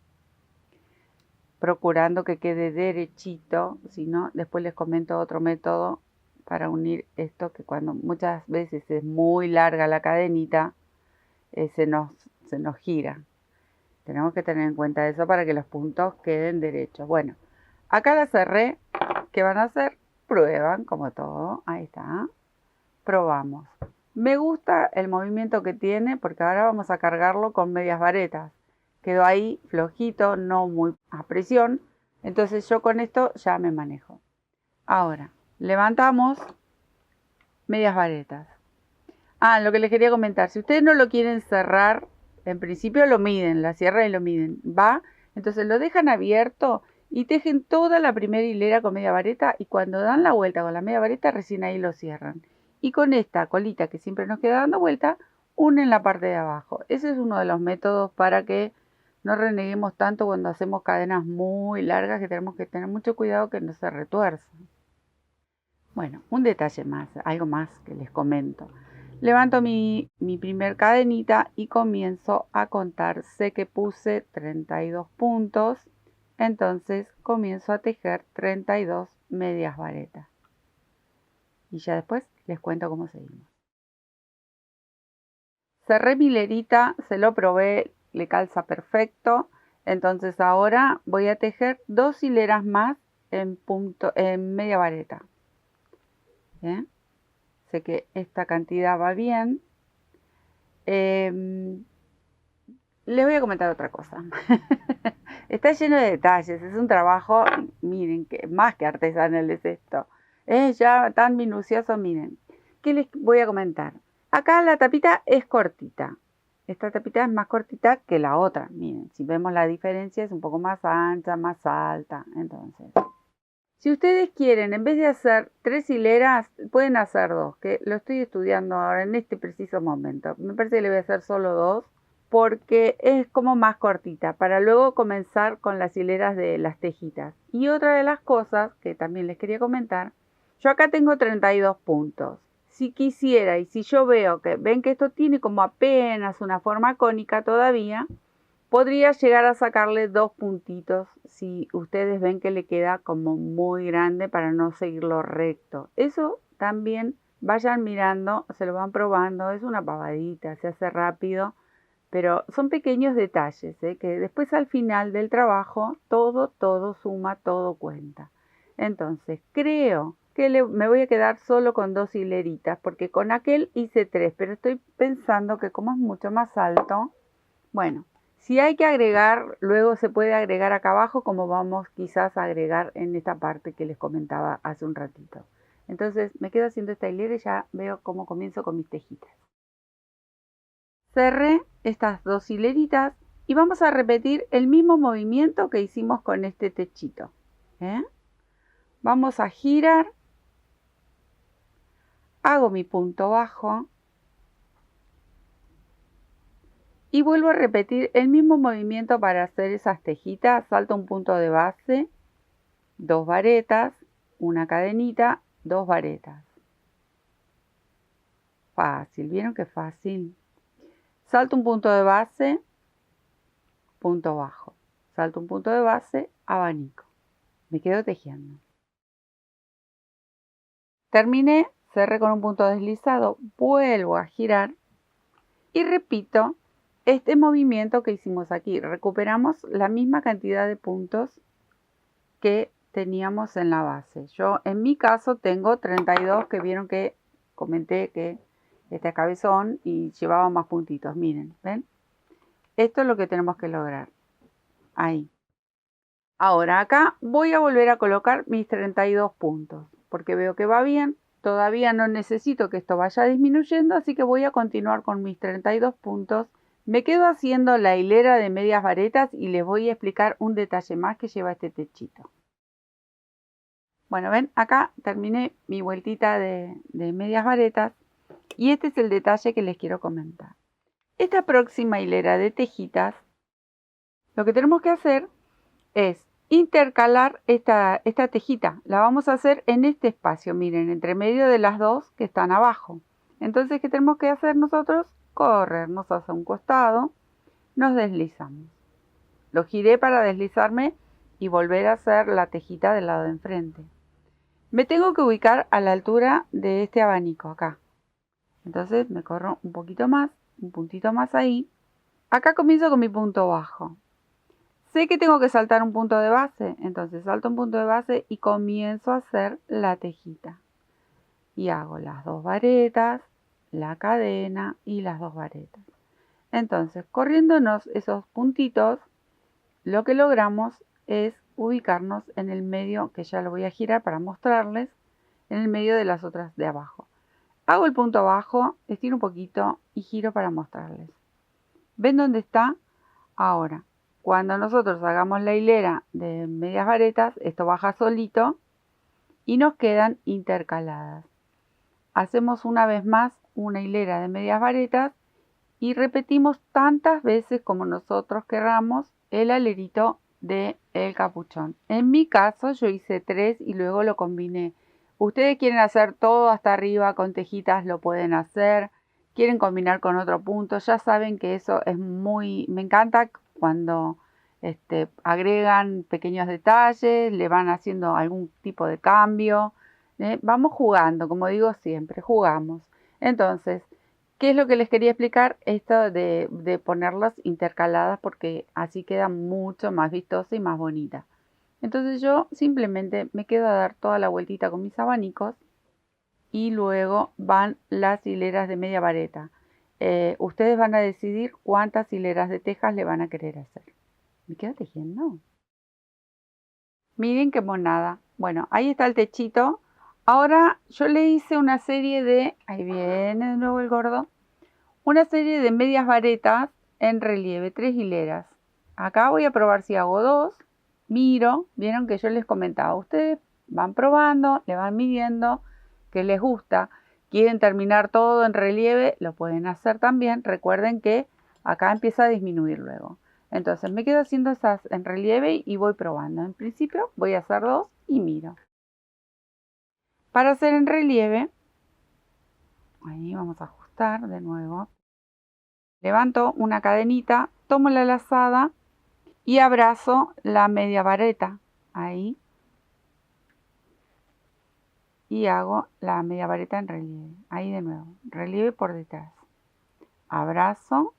procurando que quede derechito. Si no, después les comento otro método para unir esto, que cuando muchas veces es muy larga la cadenita, se nos gira. Tenemos que tener en cuenta eso para que los puntos queden derechos. Bueno, acá la cerré. ¿Qué van a hacer? Prueban como todo. Ahí está. Probamos. Me gusta el movimiento que tiene porque ahora vamos a cargarlo con medias varetas. Quedó ahí flojito, no muy a presión. Entonces yo con esto ya me manejo. Ahora, levantamos medias varetas. Ah, lo que les quería comentar. Si ustedes no lo quieren cerrar, en principio lo miden, la cierran y lo miden. ¿Va? Entonces lo dejan abierto y tejen toda la primera hilera con media vareta y cuando dan la vuelta con la media vareta recién ahí lo cierran. Y con esta colita que siempre nos queda dando vuelta, unen la parte de abajo. Ese es uno de los métodos para que no reneguemos tanto cuando hacemos cadenas muy largas, que tenemos que tener mucho cuidado que no se retuerzan. Bueno, un detalle más, algo más que les comento. Levanto mi primer cadenita y comienzo a contar. Sé que puse 32 puntos, entonces comienzo a tejer 32 medias varetas. Y ya después les cuento cómo seguimos. Cerré mi hilerita, se lo probé, le calza perfecto. Entonces ahora voy a tejer 2 hileras más en media vareta. ¿Bien? Sé que esta cantidad va bien. Les voy a comentar otra cosa. Está lleno de detalles, es un trabajo, miren, que más que artesanal es esto. Es ya tan minucioso, miren. ¿Qué les voy a comentar? Acá la tapita es cortita. Esta tapita es más cortita que la otra. Miren, si vemos la diferencia es un poco más ancha, más alta. Entonces, si ustedes quieren, en vez de hacer 3 hileras, pueden hacer 2, que lo estoy estudiando ahora en este preciso momento. Me parece que le voy a hacer solo 2, porque es como más cortita, para luego comenzar con las hileras de las tejitas. Y otra de las cosas que también les quería comentar, yo acá tengo 32 puntos. Si quisiera, y si yo veo que ven que esto tiene como apenas una forma cónica todavía, podría llegar a sacarle 2 puntitos si ustedes ven que le queda como muy grande para no seguirlo recto. Eso también vayan mirando, se lo van probando, es una pavadita, se hace rápido, pero son pequeños detalles, que después al final del trabajo todo suma, todo cuenta. Entonces creo que me voy a quedar solo con 2 hileritas, porque con aquel hice 3, pero estoy pensando que como es mucho más alto, bueno, si hay que agregar, luego se puede agregar acá abajo, como vamos quizás a agregar en esta parte que les comentaba hace un ratito. Entonces me quedo haciendo esta hilera y ya veo cómo comienzo con mis tejitas. Cerré estas 2 hileritas y vamos a repetir el mismo movimiento que hicimos con este techito. Vamos a girar, hago mi punto bajo y vuelvo a repetir el mismo movimiento para hacer esas tejitas. Salto un punto de base, 2 varetas, una cadenita, 2 varetas. Fácil, ¿vieron qué fácil? Salto un punto de base, punto bajo. Salto un punto de base, abanico. Me quedo tejiendo. Terminé, cerré con un punto deslizado, vuelvo a girar y repito este movimiento que hicimos aquí. Recuperamos la misma cantidad de puntos que teníamos en la base. Yo en mi caso tengo 32, que vieron que comenté que este cabezón y llevaba más puntitos. Miren, ¿ven? Esto es lo que tenemos que lograr. Ahí. Ahora acá voy a volver a colocar mis 32 puntos, porque veo que va bien. Todavía no necesito que esto vaya disminuyendo, así que voy a continuar con mis 32 puntos. Me quedo haciendo la hilera de medias varetas y les voy a explicar un detalle más que lleva este techito. Bueno, ven, acá terminé mi vueltita de medias varetas y este es el detalle que les quiero comentar. Esta próxima hilera de tejitas, lo que tenemos que hacer es intercalar esta tejita. La vamos a hacer en este espacio, miren, entre medio de las dos que están abajo. Entonces, ¿qué tenemos que hacer nosotros? Corrernos hacia un costado, nos deslizamos. Lo giré para deslizarme y volver a hacer la tejita del lado de enfrente. Me tengo que ubicar a la altura de este abanico acá. Entonces me corro un poquito más, un puntito más ahí. Acá comienzo con mi punto bajo. Sé que tengo que saltar un punto de base, entonces salto un punto de base y comienzo a hacer la tejita. Y hago las 2 varetas, la cadena y las 2 varetas. Entonces, corriéndonos esos puntitos, lo que logramos es ubicarnos en el medio, que ya lo voy a girar para mostrarles, en el medio de las otras de abajo. Hago el punto bajo, estiro un poquito y giro para mostrarles. ¿Ven dónde está? Ahora, cuando nosotros hagamos la hilera de medias varetas, esto baja solito y nos quedan intercaladas. Hacemos una vez más una hilera de medias varetas y repetimos tantas veces como nosotros querramos el alerito del capuchón. En mi caso yo hice 3 y luego lo combiné. Ustedes quieren hacer todo hasta arriba con tejitas, lo pueden hacer. Quieren combinar con otro punto, ya saben que eso es muy... Me encanta cuando agregan pequeños detalles, le van haciendo algún tipo de cambio. Vamos jugando, como digo siempre, jugamos. Entonces, ¿Qué es lo que les quería explicar? Esto de ponerlas intercaladas porque así queda mucho más vistosa y más bonita. Entonces yo simplemente me quedo a dar toda la vueltita con mis abanicos y luego van las hileras de media vareta. Ustedes van a decidir cuántas hileras de tejas le van a querer hacer. ¿Me quedo tejiendo? Miren qué monada. Bueno, ahí está el techito. Ahora yo le hice una serie de... Ahí viene de nuevo el gordo. Una serie de medias varetas en relieve, 3 hileras. Acá voy a probar si hago 2. Miro, vieron que yo les comentaba. Ustedes van probando, le van midiendo que les gusta. Quieren terminar todo en relieve, lo pueden hacer también. Recuerden que acá empieza a disminuir luego. Entonces me quedo haciendo esas en relieve y voy probando. En principio voy a hacer 2 y miro. Para hacer en relieve, ahí vamos a ajustar de nuevo. Levanto una cadenita, tomo la lazada y abrazo la media vareta. Ahí. Y hago la media vareta en relieve. Ahí de nuevo. Relieve por detrás. Abrazo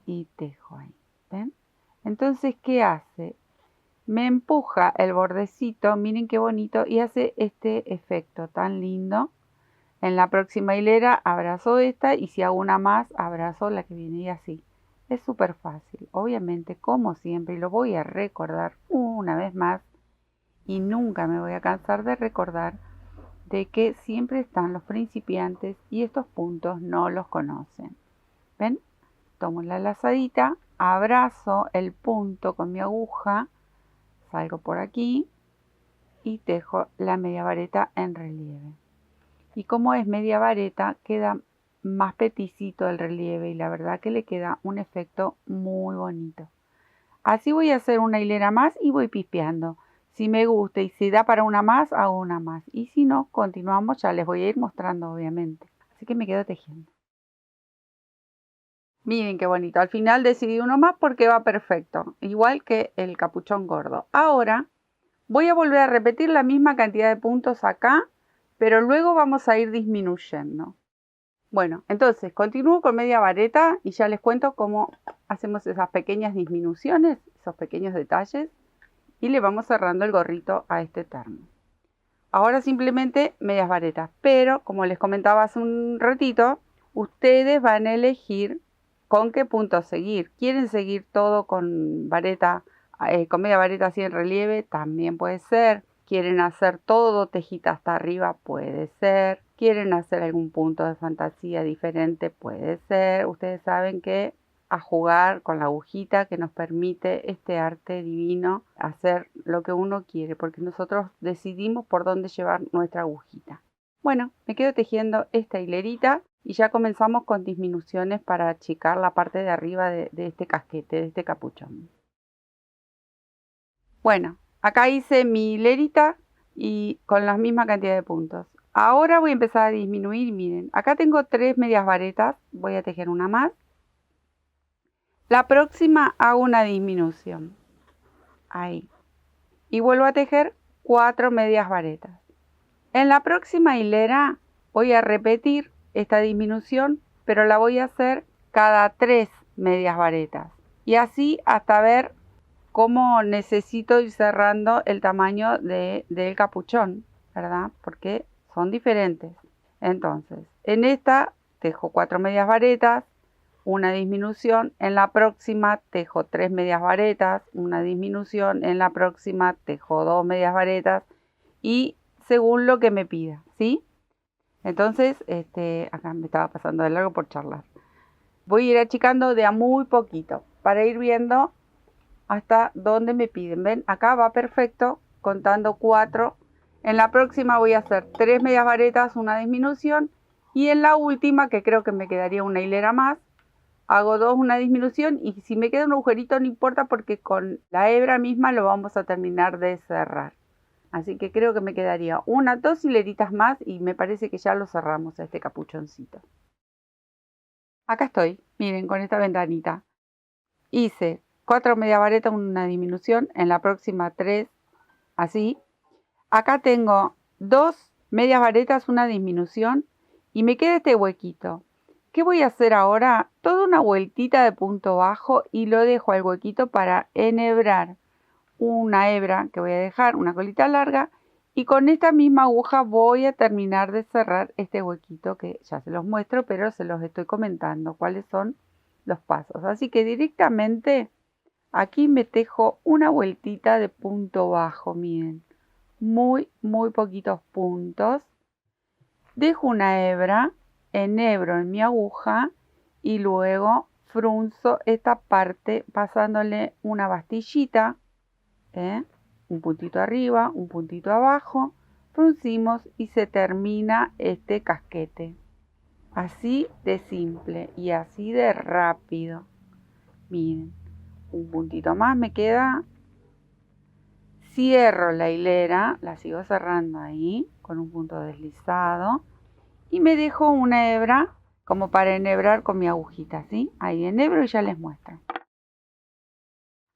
y tejo ahí. ¿Ven? Entonces, ¿qué hace? Me empuja el bordecito, miren qué bonito, y hace este efecto tan lindo. En la próxima hilera abrazo esta y si hago una más, abrazo la que viene y así. Es súper fácil, obviamente, como siempre, y lo voy a recordar una vez más, y nunca me voy a cansar de recordar de que siempre están los principiantes y estos puntos no los conocen. ¿Ven? Tomo la lazadita, abrazo el punto con mi aguja, salgo por aquí y tejo la media vareta en relieve. Y como es media vareta, queda más peticito el relieve y la verdad que le queda un efecto muy bonito. Así voy a hacer una hilera más y voy pispeando. Si me gusta y si da para una más, hago una más. Y si no, continuamos, ya les voy a ir mostrando obviamente. Así que me quedo tejiendo. Miren qué bonito. Al final decidí uno más porque va perfecto. Igual que el capuchón gordo. Ahora voy a volver a repetir la misma cantidad de puntos acá, pero luego vamos a ir disminuyendo. Bueno, entonces continúo con media vareta y ya les cuento cómo hacemos esas pequeñas disminuciones, esos pequeños detalles. Y le vamos cerrando el gorrito a este termo. Ahora simplemente medias varetas, pero como les comentaba hace un ratito, ustedes van a elegir con qué punto seguir. ¿Quieren seguir todo con vareta, con media vareta así en relieve? También puede ser. ¿Quieren hacer todo tejita hasta arriba? Puede ser. ¿Quieren hacer algún punto de fantasía diferente? Puede ser. Ustedes saben que a jugar con la agujita que nos permite este arte divino hacer lo que uno quiere, porque nosotros decidimos por dónde llevar nuestra agujita. Bueno, me quedo tejiendo esta hilerita y ya comenzamos con disminuciones para achicar la parte de arriba de este casquete, de este capuchón. Bueno, acá hice mi hilerita y con la misma cantidad de puntos. Ahora voy a empezar a disminuir, miren, acá tengo 3 medias varetas, voy a tejer una más. La próxima hago una disminución, ahí, y vuelvo a tejer 4 medias varetas. En la próxima hilera voy a repetir esta disminución, pero la voy a hacer cada 3 medias varetas. Y así hasta ver cómo necesito ir cerrando el tamaño del capuchón, ¿verdad? Porque son diferentes. Entonces, en esta tejo 4 medias varetas, una disminución, en la próxima tejo 3 medias varetas, una disminución, en la próxima tejo 2 medias varetas y según lo que me pida, ¿sí? Entonces, acá me estaba pasando de largo por charlar. Voy a ir achicando de a muy poquito para ir viendo hasta donde me piden. ¿Ven? Acá va perfecto, contando 4. En la próxima voy a hacer 3 medias varetas, una disminución. Y en la última, que creo que me quedaría una hilera más, hago 2, una disminución. Y si me queda un agujerito no importa porque con la hebra misma lo vamos a terminar de cerrar. Así que creo que me quedaría 1, 2 hileritas más y me parece que ya lo cerramos a este capuchoncito. Acá estoy, miren, con esta ventanita. Hice 4 media vareta, una disminución, en la próxima 3, así. Acá tengo 2 medias varetas, una disminución y me queda este huequito. ¿Qué voy a hacer ahora? Toda una vueltita de punto bajo y lo dejo al huequito para enhebrar una hebra que voy a dejar, una colita larga, y con esta misma aguja voy a terminar de cerrar este huequito que ya se los muestro, pero se los estoy comentando cuáles son los pasos. Así que directamente aquí me tejo una vueltita de punto bajo, miren, muy poquitos puntos. Dejo una hebra, enhebro en mi aguja y luego frunzo esta parte pasándole una pastillita, un puntito arriba, un puntito abajo, fruncimos y se termina este casquete. Así de simple y así de rápido. Miren, un puntito más me queda. Cierro la hilera, la sigo cerrando ahí con un punto deslizado y me dejo una hebra como para enhebrar con mi agujita, ¿sí? Ahí enhebro y ya les muestro.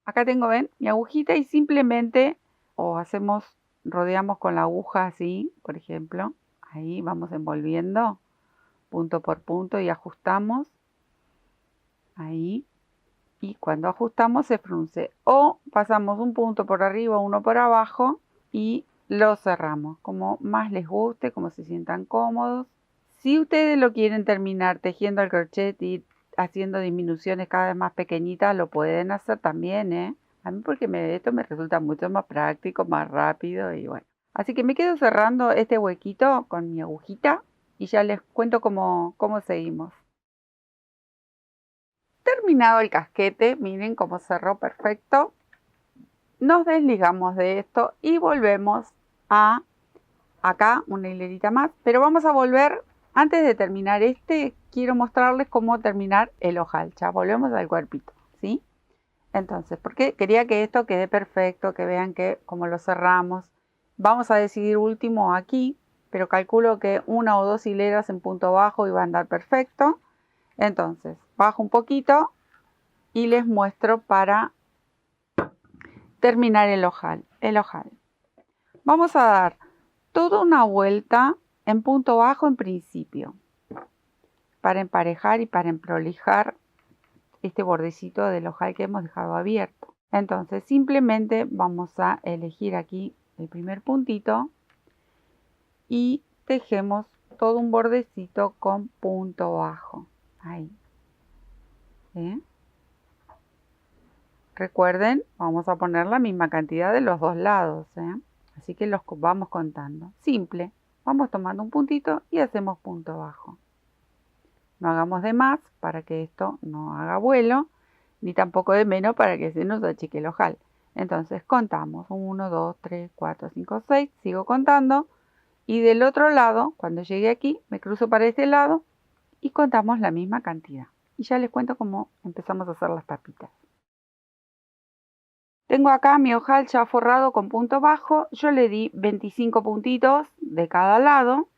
Acá tengo, ven, mi agujita y simplemente rodeamos con la aguja así, por ejemplo. Ahí vamos envolviendo punto por punto y ajustamos. Ahí. Y cuando ajustamos se frunce. O pasamos un punto por arriba, uno por abajo y lo cerramos. Como más les guste, como se sientan cómodos. Si ustedes lo quieren terminar tejiendo al crochet y haciendo disminuciones cada vez más pequeñitas, lo pueden hacer también, ¿eh? A mí porque esto me resulta mucho más práctico, más rápido y bueno. Así que me quedo cerrando este huequito con mi agujita y ya les cuento cómo seguimos. Terminado el casquete, miren cómo cerró perfecto. Nos desligamos de esto y volvemos a acá una hilerita más, pero vamos a volver. Antes de terminar quiero mostrarles cómo terminar el ojal. Ya volvemos al cuerpito, ¿sí? Entonces, porque quería que esto quede perfecto, que vean que como lo cerramos. Vamos a decidir último aquí, pero calculo que una o dos hileras en punto bajo y va a andar perfecto. Entonces, bajo un poquito y les muestro para terminar el ojal. Vamos a dar toda una vuelta en punto bajo en principio, para emparejar y para emprolijar este bordecito del ojal que hemos dejado abierto. Entonces simplemente vamos a elegir aquí el primer puntito y tejemos todo un bordecito con punto bajo. Ahí. Recuerden, vamos a poner la misma cantidad de los dos lados, así que los vamos contando. Simple, vamos tomando un puntito y hacemos punto bajo. No hagamos de más para que esto no haga vuelo, ni tampoco de menos para que se nos achique el ojal. Entonces contamos 1, 2, 3, 4, 5, 6, sigo contando y del otro lado, cuando llegue aquí, me cruzo para este lado y contamos la misma cantidad. Y ya les cuento cómo empezamos a hacer las tapitas. Tengo acá mi ojal ya forrado con punto bajo, yo le di 25 puntitos de cada lado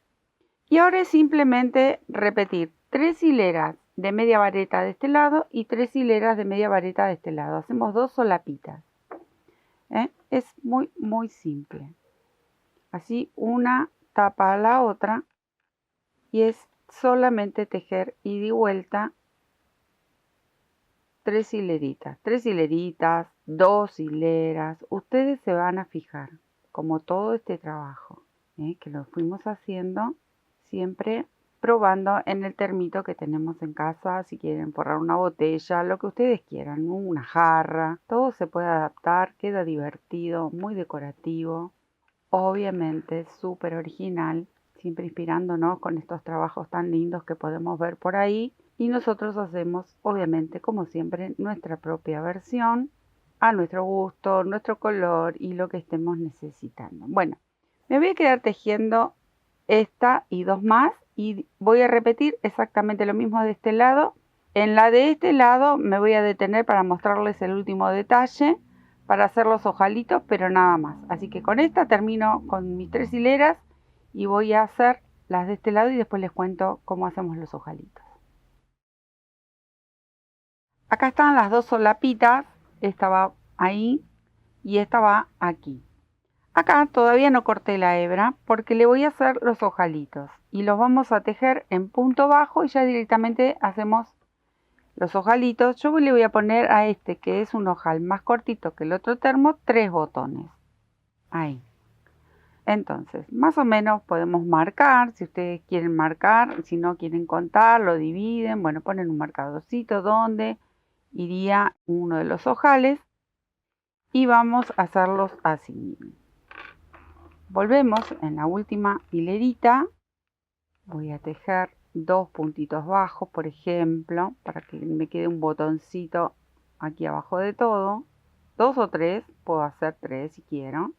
y ahora es simplemente repetir 3 hileras de media vareta de este lado y 3 hileras de media vareta de este lado. Hacemos 2 solapitas. Es muy simple. Así una tapa a la otra y es solamente tejer ida y vuelta 3 hileritas, 2 hileras. Ustedes se van a fijar como todo este trabajo que lo fuimos haciendo siempre probando en el termito que tenemos en casa. Si quieren forrar una botella, lo que ustedes quieran, una jarra, todo se puede adaptar, queda divertido, muy decorativo, obviamente súper original, siempre inspirándonos con estos trabajos tan lindos que podemos ver por ahí. Y nosotros hacemos, obviamente, como siempre, nuestra propia versión, a nuestro gusto, nuestro color y lo que estemos necesitando. Bueno, me voy a quedar tejiendo esta y 2 más y voy a repetir exactamente lo mismo de este lado. En la de este lado me voy a detener para mostrarles el último detalle, para hacer los ojalitos, pero nada más. Así que con esta termino con mis 3 hileras y voy a hacer las de este lado y después les cuento cómo hacemos los ojalitos. Acá están las 2 solapitas, esta va ahí y esta va aquí. Acá todavía no corté la hebra porque le voy a hacer los ojalitos y los vamos a tejer en punto bajo y ya directamente hacemos los ojalitos. Yo le voy a poner a este, que es un ojal más cortito que el otro termo, 3 botones. Ahí. Entonces, más o menos podemos marcar, si ustedes quieren marcar, si no quieren contar, lo dividen, bueno, ponen un marcadorcito donde iría uno de los ojales y vamos a hacerlos así. Volvemos en la última hilerita, voy a tejer 2 puntitos bajos, por ejemplo, para que me quede un botoncito aquí abajo de todo, 2 o 3, puedo hacer 3 si quiero.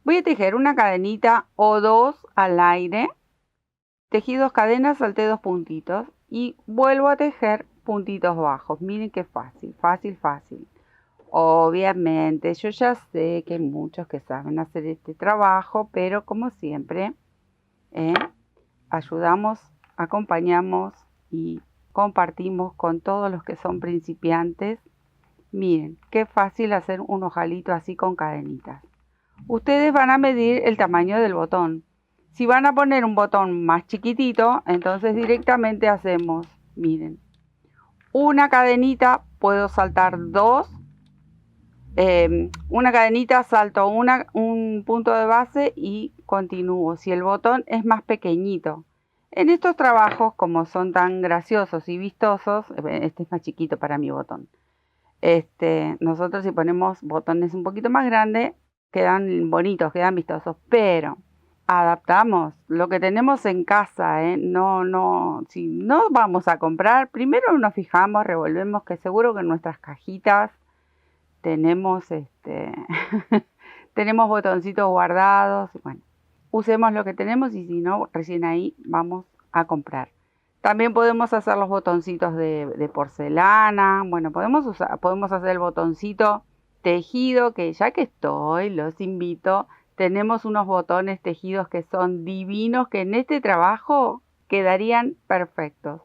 Voy a tejer una cadenita o 2 al aire, tejí 2 cadenas, salté 2 puntitos y vuelvo a tejer puntitos bajos. Miren qué fácil, fácil, fácil. Obviamente, yo ya sé que hay muchos que saben hacer este trabajo, pero como siempre, ayudamos, acompañamos y compartimos con todos los que son principiantes. Miren, qué fácil hacer un ojalito así con cadenitas. Ustedes van a medir el tamaño del botón. Si van a poner un botón más chiquitito, entonces directamente hacemos, miren, una cadenita, puedo saltar 2. Una cadenita, salto un punto de base y continúo. Si el botón es más pequeñito. En estos trabajos, como son tan graciosos y vistosos, este es más chiquito para mi botón. Nosotros si ponemos botones un poquito más grandes, quedan bonitos, quedan vistosos, pero adaptamos lo que tenemos en casa, si no vamos a comprar, primero nos fijamos, revolvemos, que seguro que en nuestras cajitas tenemos tenemos botoncitos guardados. Bueno, usemos lo que tenemos y si no, recién ahí vamos a comprar. También podemos hacer los botoncitos de porcelana. Bueno, podemos hacer el botoncito tejido, que ya que estoy, los invito. Tenemos unos botones tejidos que son divinos, que en este trabajo quedarían perfectos.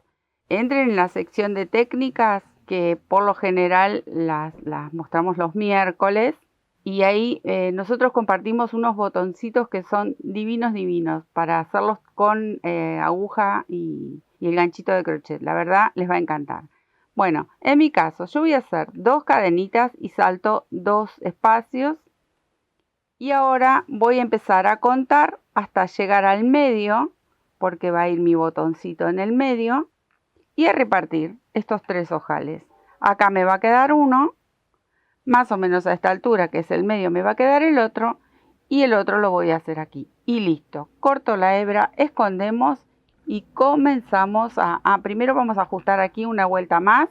Entren en la sección de técnicas, que por lo general las mostramos los miércoles, y ahí nosotros compartimos unos botoncitos que son divinos, divinos, para hacerlos con aguja y el ganchito de crochet. La verdad les va a encantar. Bueno, en mi caso yo voy a hacer 2 cadenitas y salto 2 espacios, y ahora voy a empezar a contar hasta llegar al medio, porque va a ir mi botoncito en el medio, y a repartir estos 3 ojales. Acá me va a quedar uno, más o menos a esta altura, que es el medio, me va a quedar el otro, y el otro lo voy a hacer aquí. Y listo, corto la hebra, escondemos y comenzamos primero vamos a ajustar aquí una vuelta más,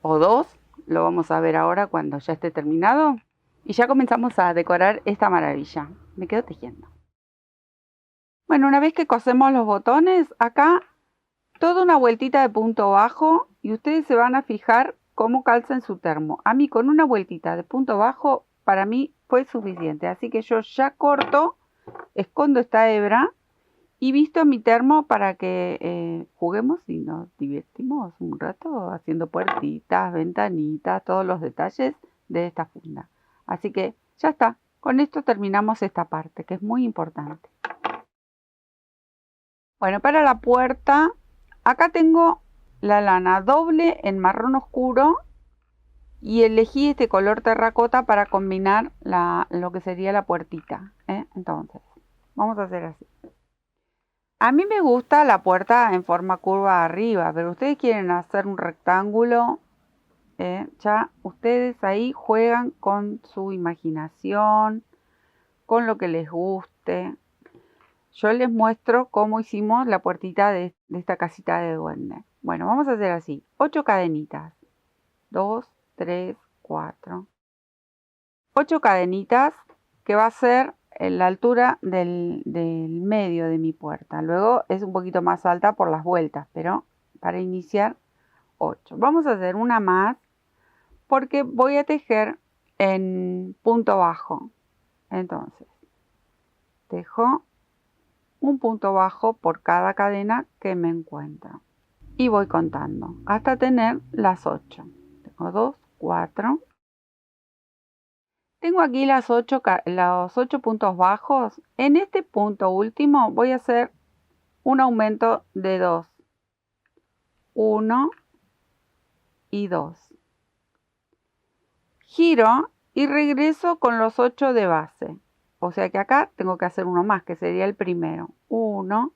o 2, lo vamos a ver ahora cuando ya esté terminado. Y ya comenzamos a decorar esta maravilla. Me quedo tejiendo. Bueno, una vez que cosemos los botones, acá toda una vueltita de punto bajo y ustedes se van a fijar cómo calza en su termo. A mí con una vueltita de punto bajo para mí fue suficiente. Así que yo ya corto, escondo esta hebra y visto mi termo para que juguemos y nos divertimos un rato haciendo puertitas, ventanitas, todos los detalles de esta funda. Así que ya está. Con esto terminamos esta parte, que es muy importante. Bueno, para la puerta, acá tengo la lana doble en marrón oscuro y elegí este color terracota para combinar lo que sería la puertita. Entonces, vamos a hacer así. A mí me gusta la puerta en forma curva arriba, pero ustedes quieren hacer un rectángulo, ya ustedes ahí juegan con su imaginación, con lo que les guste. Yo les muestro cómo hicimos la puertita de esta casita de duende. Bueno, vamos a hacer así, 8 cadenitas, 2, 3, 4, 8 cadenitas, que va a ser la altura del medio de mi puerta. Luego es un poquito más alta por las vueltas, pero para iniciar 8. Vamos a hacer una más porque voy a tejer en punto bajo. Entonces, tejo un punto bajo por cada cadena que me encuentro. Y voy contando hasta tener las 8. Tengo 2, 4. Tengo aquí los 8 puntos bajos. En este punto último voy a hacer un aumento de 2. 1 y 2. Giro y regreso con los 8 de base. O sea que acá tengo que hacer uno más, que sería el primero. 1,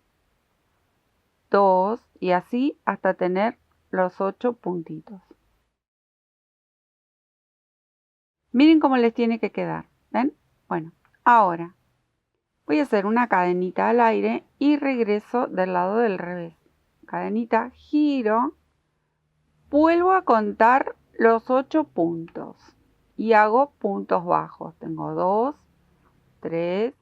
2 y así hasta tener los 8 puntitos. Miren cómo les tiene que quedar. ¿Ven? Bueno, ahora voy a hacer una cadenita al aire y regreso del lado del revés. Cadenita, giro, vuelvo a contar los 8 puntos y hago puntos bajos. Tengo 2, 3.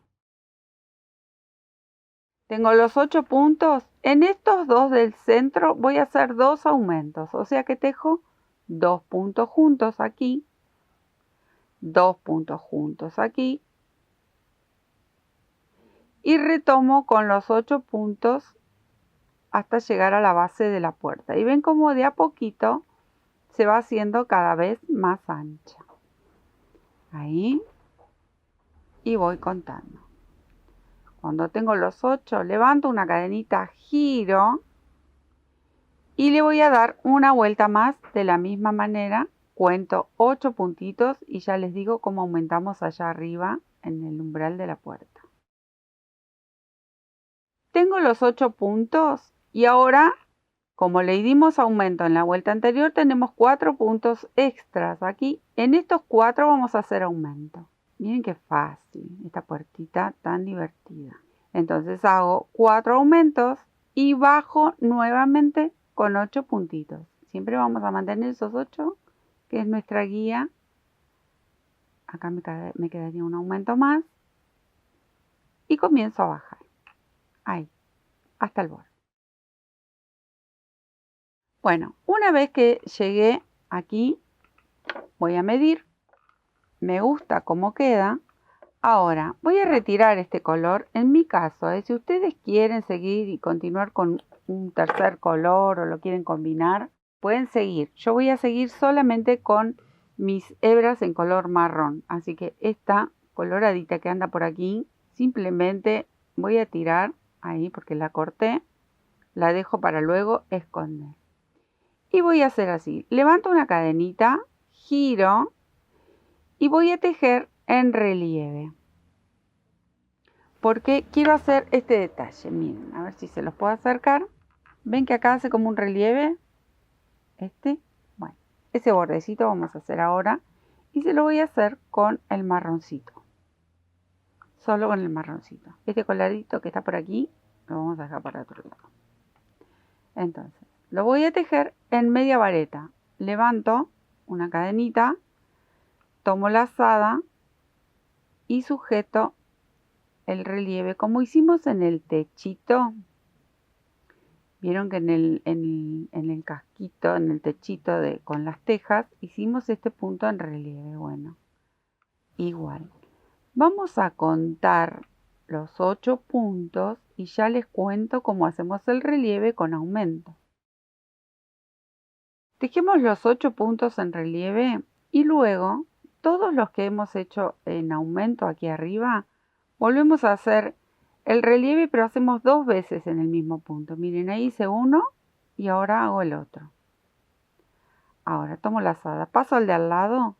Tengo los 8 puntos. En estos dos del centro voy a hacer 2 aumentos. O sea que tejo 2 puntos juntos aquí. 2 puntos juntos aquí. Y retomo con los 8 puntos hasta llegar a la base de la puerta. Y ven cómo de a poquito se va haciendo cada vez más ancha. Ahí. Y voy contando. Cuando tengo los 8, levanto una cadenita, giro y le voy a dar una vuelta más de la misma manera. Cuento 8 puntitos y ya les digo cómo aumentamos allá arriba en el umbral de la puerta. Tengo los 8 puntos y ahora, como le dimos aumento en la vuelta anterior, tenemos 4 puntos extras aquí. En estos 4 vamos a hacer aumento. Miren qué fácil, esta puertita tan divertida. Entonces hago 4 aumentos y bajo nuevamente con 8 puntitos. Siempre vamos a mantener esos 8, que es nuestra guía. Acá me quedaría un aumento más. Y comienzo a bajar. Ahí, hasta el borde. Bueno, una vez que llegué aquí, voy a medir. Me gusta cómo queda. Ahora, voy a retirar este color. En mi caso, si ustedes quieren seguir y continuar con un tercer color o lo quieren combinar, pueden seguir. Yo voy a seguir solamente con mis hebras en color marrón. Así que esta coloradita que anda por aquí, simplemente voy a tirar ahí porque la corté. La dejo para luego esconder. Y voy a hacer así. Levanto una cadenita, giro y voy a tejer en relieve. Porque quiero hacer este detalle. Miren, a ver si se los puedo acercar. ¿Ven que acá hace como un relieve? Bueno, ese bordecito vamos a hacer ahora. Y se lo voy a hacer con el marroncito. Solo con el marroncito. Este coladito que está por aquí, lo vamos a dejar para otro lado. Entonces, lo voy a tejer en media vareta. Levanto una cadenita, tomo la lazada y sujeto el relieve como hicimos en el techito. Vieron que en el casquito, en el techito con las tejas, hicimos este punto en relieve. Bueno, igual. Vamos a contar los 8 puntos y ya les cuento cómo hacemos el relieve con aumento. Tejemos los 8 puntos en relieve y luego todos los que hemos hecho en aumento aquí arriba, volvemos a hacer el relieve, pero hacemos 2 veces en el mismo punto. Miren, ahí hice uno y ahora hago el otro. Ahora tomo la lazada, paso al de al lado,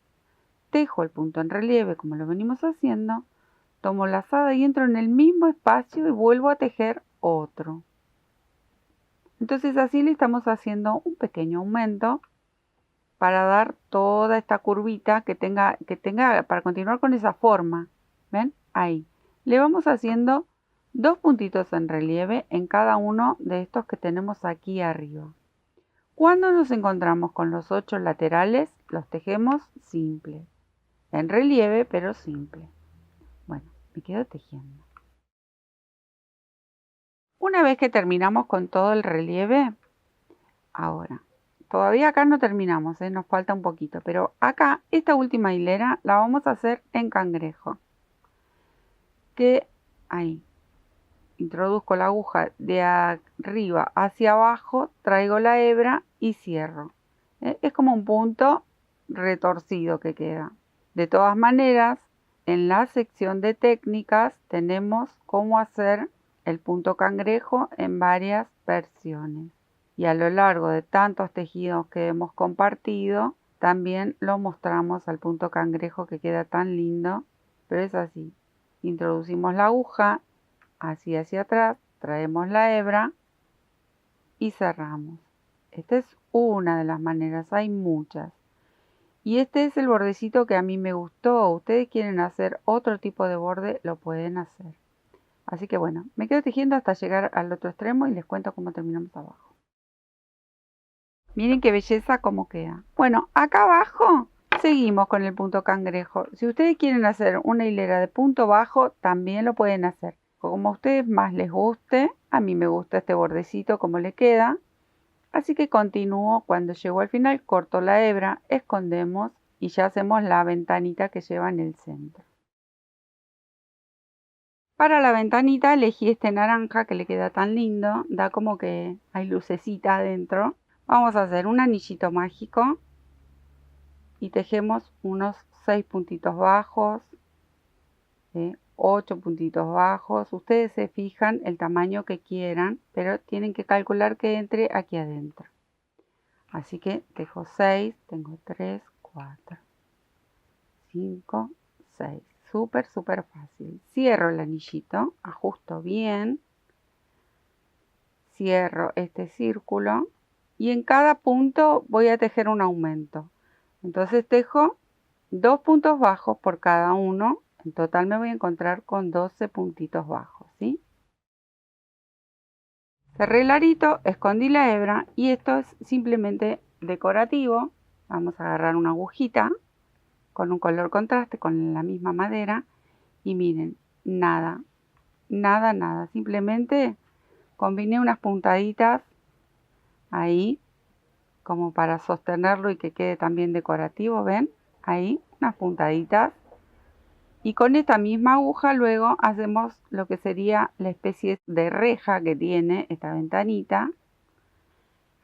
tejo el punto en relieve como lo venimos haciendo, tomo la lazada y entro en el mismo espacio y vuelvo a tejer otro. Entonces así le estamos haciendo un pequeño aumento para dar toda esta curvita que tenga para continuar con esa forma. ¿Ven? Ahí. Le vamos haciendo 2 puntitos en relieve en cada uno de estos que tenemos aquí arriba. Cuando nos encontramos con los 8 laterales, los tejemos simples. En relieve, pero simple. Bueno, me quedo tejiendo. Una vez que terminamos con todo el relieve, ahora, todavía acá no terminamos, nos falta un poquito, pero acá, esta última hilera la vamos a hacer en cangrejo. Que ahí, introduzco la aguja de arriba hacia abajo, traigo la hebra y cierro. Es como un punto retorcido que queda. De todas maneras, en la sección de técnicas tenemos cómo hacer el punto cangrejo en varias versiones. Y a lo largo de tantos tejidos que hemos compartido, también lo mostramos al punto cangrejo, que queda tan lindo. Pero es así. Introducimos la aguja, así hacia atrás, traemos la hebra y cerramos. Esta es una de las maneras, hay muchas. Y este es el bordecito que a mí me gustó. Ustedes quieren hacer otro tipo de borde, lo pueden hacer. Así que bueno, me quedo tejiendo hasta llegar al otro extremo y les cuento cómo terminamos abajo. Miren qué belleza cómo queda. Bueno, acá abajo seguimos con el punto cangrejo. Si ustedes quieren hacer una hilera de punto bajo, también lo pueden hacer. Como a ustedes más les guste, a mí me gusta este bordecito como le queda. Así que continúo. Cuando llego al final, corto la hebra, escondemos y ya hacemos la ventanita que lleva en el centro. Para la ventanita elegí este naranja que le queda tan lindo, da como que hay lucecita adentro. Vamos a hacer un anillito mágico y tejemos unos 6 puntitos bajos, 8 puntitos bajos. Ustedes se fijan el tamaño que quieran, pero tienen que calcular que entre aquí adentro. Así que tejo 6, tengo 3, 4, 5, 6. Súper fácil. Cierro el anillito, ajusto bien, cierro este círculo y en cada punto voy a tejer un aumento. Entonces tejo 2 puntos bajos por cada uno. En total me voy a encontrar con 12 puntitos bajos, ¿sí? Cerré el arito, escondí la hebra y esto es simplemente decorativo. Vamos a agarrar una agujita con un color contraste con la misma madera y miren, nada, simplemente combiné unas puntaditas ahí como para sostenerlo y que quede también decorativo, ¿ven? Ahí, unas puntaditas. Y con esta misma aguja luego hacemos lo que sería la especie de reja que tiene esta ventanita.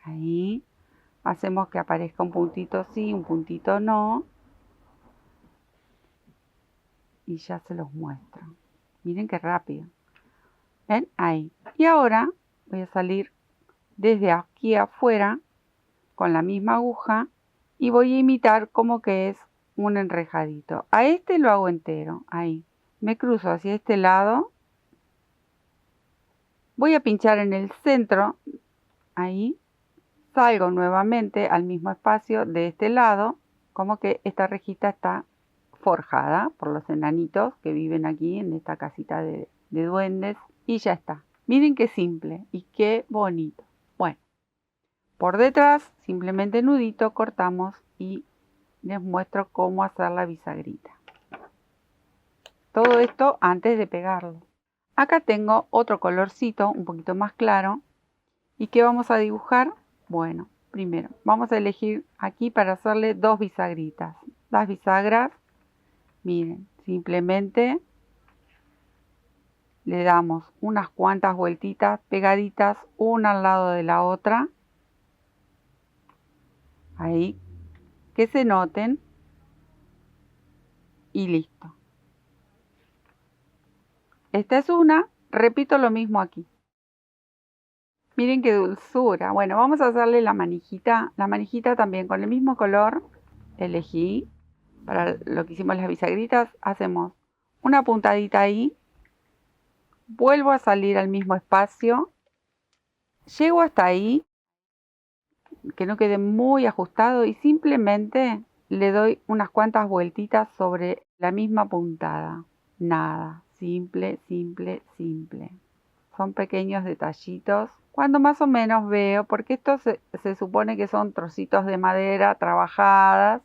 Ahí hacemos que aparezca un puntito sí, un puntito no. Y ya se los muestro. Miren qué rápido. ¿Ven? Ahí. Y ahora voy a salir desde aquí afuera con la misma aguja y voy a imitar como que es un enrejadito. A este lo hago entero. Ahí. Me cruzo hacia este lado. Voy a pinchar en el centro. Ahí. Salgo nuevamente al mismo espacio de este lado. Como que esta rejita está forjada por los enanitos que viven aquí en esta casita de duendes. Y ya está. Miren qué simple y qué bonito. Bueno, por detrás simplemente nudito cortamos y les muestro cómo hacer la bisagrita. Todo esto antes de pegarlo. Acá tengo otro colorcito un poquito más claro. ¿Y qué vamos a dibujar? Bueno, primero vamos a elegir aquí para hacerle 2 bisagritas. Las bisagras, miren, simplemente le damos unas cuantas vueltitas pegaditas una al lado de la otra. Ahí, que se noten. Y listo. Esta es una. Repito lo mismo aquí. Miren qué dulzura. Bueno, vamos a hacerle la manijita. La manijita también con el mismo color. Elegí. Para lo que hicimos las bisagritas, hacemos una puntadita ahí. Vuelvo a salir al mismo espacio. Llego hasta ahí. Que no quede muy ajustado. Y simplemente le doy unas cuantas vueltitas sobre la misma puntada. Nada. Simple. Son pequeños detallitos. Cuando más o menos veo, porque esto se supone que son trocitos de madera trabajadas.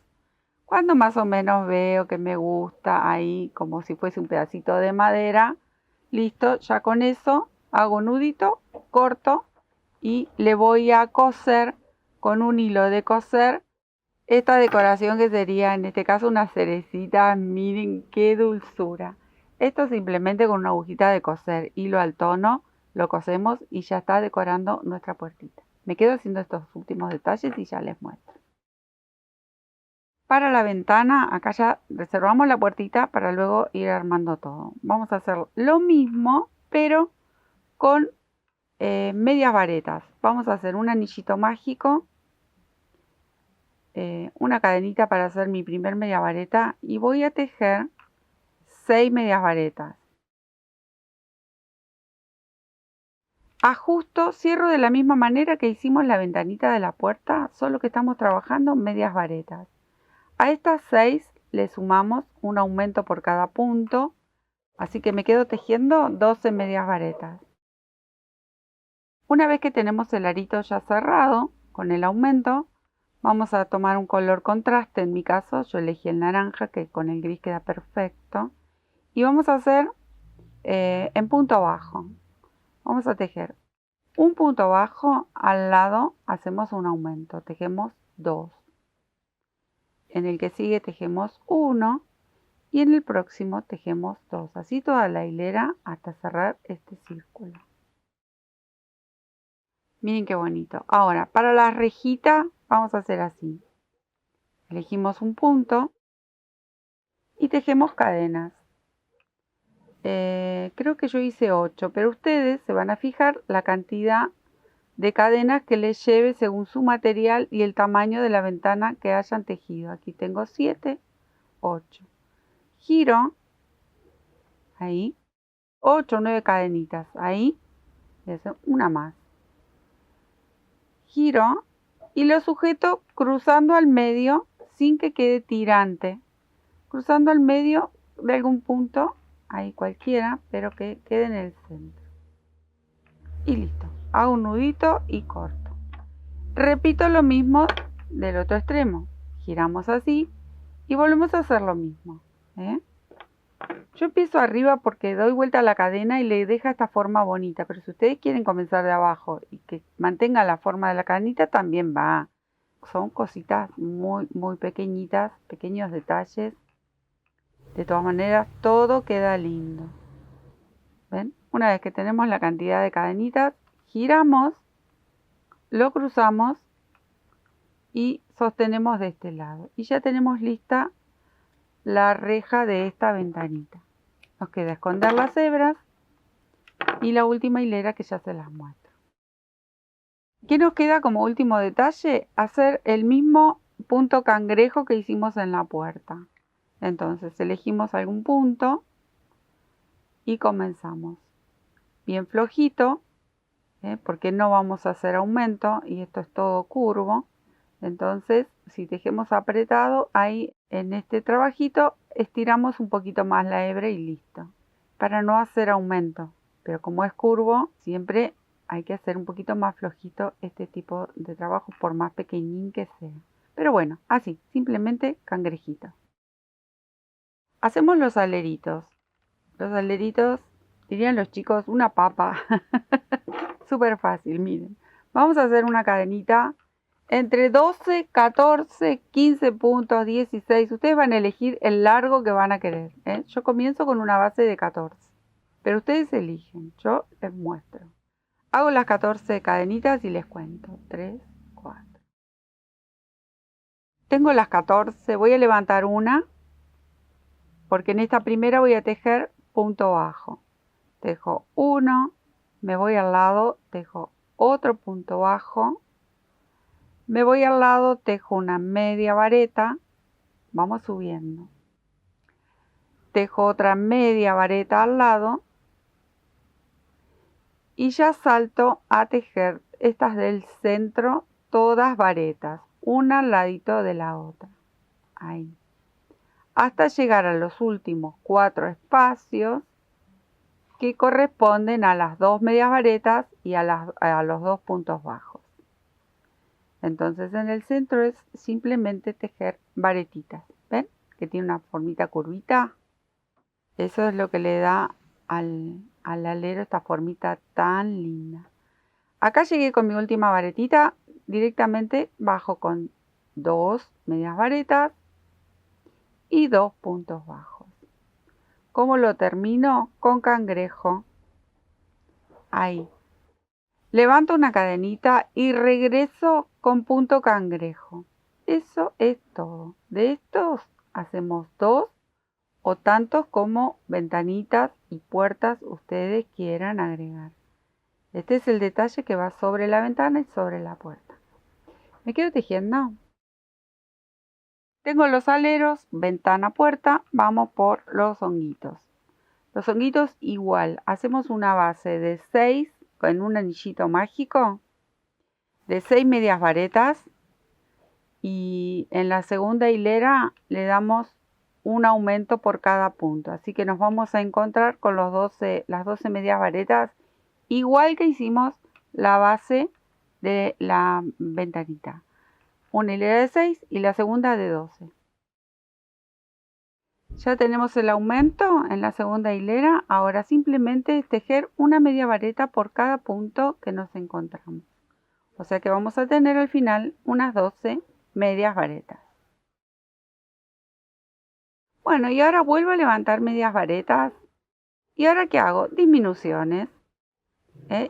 Cuando más o menos veo que me gusta ahí, como si fuese un pedacito de madera, listo, ya con eso hago un nudito, corto y le voy a coser con un hilo de coser esta decoración que sería en este caso una cerecita. Miren qué dulzura. Esto simplemente con una agujita de coser, hilo al tono, lo cosemos y ya está decorando nuestra puertita. Me quedo haciendo estos últimos detalles y ya les muestro. Para la ventana, acá ya reservamos la puertita para luego ir armando todo. Vamos a hacer lo mismo, pero con medias varetas. Vamos a hacer un anillito mágico, una cadenita para hacer mi primer media vareta y voy a tejer 6 medias varetas. Ajusto, cierro de la misma manera que hicimos la ventanita de la puerta, solo que estamos trabajando medias varetas. A estas 6 le sumamos un aumento por cada punto, así que me quedo tejiendo 12 medias varetas. Una vez que tenemos el arito ya cerrado con el aumento, vamos a tomar un color contraste. En mi caso yo elegí el naranja, que con el gris queda perfecto, y vamos a hacer en punto bajo. Vamos a tejer un punto bajo, al lado hacemos un aumento, tejemos 2. En el que sigue tejemos 1 y en el próximo tejemos 2, así toda la hilera hasta cerrar este círculo. Miren qué bonito. Ahora, para la rejita vamos a hacer así. Elegimos un punto y tejemos cadenas. Creo que yo hice 8, pero ustedes se van a fijar la cantidad de cadenas que les lleve según su material y el tamaño de la ventana que hayan tejido. Aquí tengo 7, 8. Giro, ahí, 8 o 9 cadenitas, ahí, voy a hacer una más. Giro y lo sujeto cruzando al medio sin que quede tirante. Cruzando al medio de algún punto, ahí cualquiera, pero que quede en el centro. Y listo. Hago un nudito y corto. Repito lo mismo del otro extremo. Giramos así y volvemos a hacer lo mismo. Yo empiezo arriba porque doy vuelta a la cadena y le deja esta forma bonita, pero si ustedes quieren comenzar de abajo y que mantenga la forma de la cadenita, también va. Son cositas muy, muy pequeñitas, pequeños detalles. De todas maneras, todo queda lindo. ¿Ven? Una vez que tenemos la cantidad de cadenitas, giramos, lo cruzamos y sostenemos de este lado. Y ya tenemos lista la reja de esta ventanita. Nos queda esconder las hebras y la última hilera que ya se las muestro. ¿Qué nos queda como último detalle? Hacer el mismo punto cangrejo que hicimos en la puerta. Entonces elegimos algún punto y comenzamos. Bien flojito, porque no vamos a hacer aumento y esto es todo curvo. Entonces, si tejemos apretado, ahí en este trabajito estiramos un poquito más la hebra y listo. Para no hacer aumento, pero como es curvo, siempre hay que hacer un poquito más flojito este tipo de trabajo, por más pequeñín que sea. Pero bueno, así, simplemente cangrejito. Hacemos los aleritos. Los aleritos, dirían los chicos, una papa. Súper fácil, miren. Vamos a hacer una cadenita entre 12, 14, 15 puntos, 16. Ustedes van a elegir el largo que van a querer. Yo comienzo con una base de 14. Pero ustedes eligen. Yo les muestro. Hago las 14 cadenitas y les cuento. 3, 4. Tengo las 14. Voy a levantar una. Porque en esta primera voy a tejer punto bajo. Tejo 1. Me voy al lado. Tejo otro punto bajo. Me voy al lado, tejo una media vareta, vamos subiendo. Tejo otra media vareta al lado y ya salto a tejer estas del centro, todas varetas, una al ladito de la otra. Ahí. Hasta llegar a los últimos 4 espacios que corresponden a las 2 medias varetas y a los 2 puntos bajos. Entonces en el centro es simplemente tejer varetitas. ¿Ven? Que tiene una formita curvita. Eso es lo que le da al alero esta formita tan linda. Acá llegué con mi última varetita. Directamente bajo con 2 medias varetas y 2 puntos bajos. ¿Cómo lo termino? Con cangrejo. Ahí. Levanto una cadenita y regreso con punto cangrejo. Eso es todo. De estos hacemos 2 o tantos como ventanitas y puertas ustedes quieran agregar. Este es el detalle que va sobre la ventana y sobre la puerta. ¿Me quedo tejiendo? Tengo los aleros, ventana, puerta. Vamos por los honguitos. Los honguitos igual. Hacemos una base de 6 con un anillito mágico. De 6 medias varetas. Y en la segunda hilera le damos un aumento por cada punto. Así que nos vamos a encontrar con las 12 medias varetas. Igual que hicimos la base de la ventanita. Una hilera de 6 y la segunda de 12. Ya tenemos el aumento en la segunda hilera. Ahora simplemente tejer una media vareta por cada punto que nos encontramos. O sea que vamos a tener al final unas 12 medias varetas. Bueno, y ahora vuelvo a levantar medias varetas. ¿Y ahora qué hago? Disminuciones.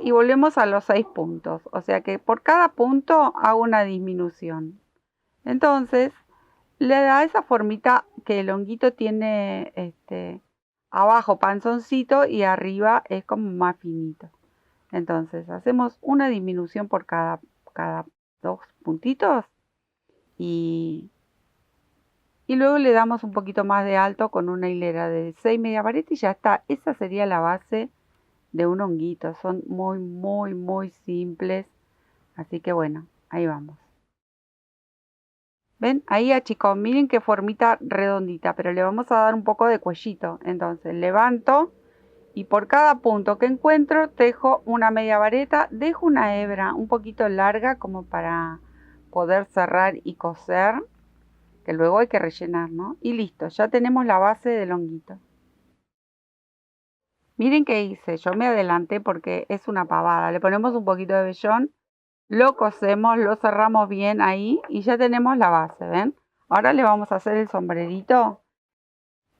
Y volvemos a los 6 puntos. O sea que por cada punto hago una disminución. Entonces, le da esa formita que el honguito tiene abajo panzoncito y arriba es como más finito. Entonces, hacemos una disminución por cada 2 puntitos y luego le damos un poquito más de alto con una hilera de 6 media vareta y ya está. Esa sería la base de un honguito. Son muy, muy, muy simples. Así que bueno, ahí vamos. ¿Ven? Ahí achicó. Miren qué formita redondita, pero le vamos a dar un poco de cuellito. Entonces levanto y por cada punto que encuentro tejo una media vareta. Dejo una hebra un poquito larga como para poder cerrar y coser, que luego hay que rellenar, ¿no? Y listo, ya tenemos la base del honguito. Miren qué hice, yo me adelanté porque es una pavada. Le ponemos un poquito de vellón, lo cosemos, lo cerramos bien ahí y ya tenemos la base, ¿ven? Ahora le vamos a hacer el sombrerito.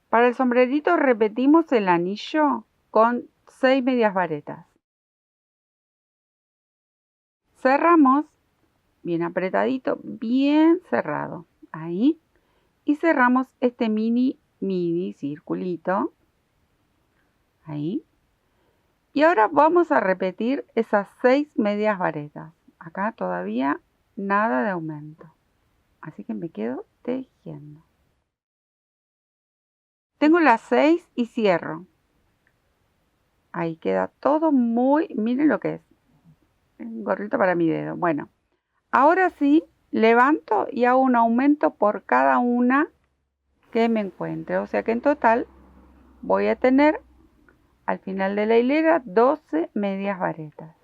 Para el sombrerito repetimos el anillo con 6 medias varetas. Cerramos bien apretadito, bien cerrado. Ahí. Y cerramos este mini circulito. Ahí. Y ahora vamos a repetir esas 6 medias varetas. Acá todavía nada de aumento. Así que me quedo tejiendo. Tengo las 6 y cierro. Ahí queda todo muy... Miren lo que es. Un gorrito para mi dedo. Bueno, ahora sí levanto y hago un aumento por cada una que me encuentre. O sea que en total voy a tener al final de la hilera 12 medias varetas.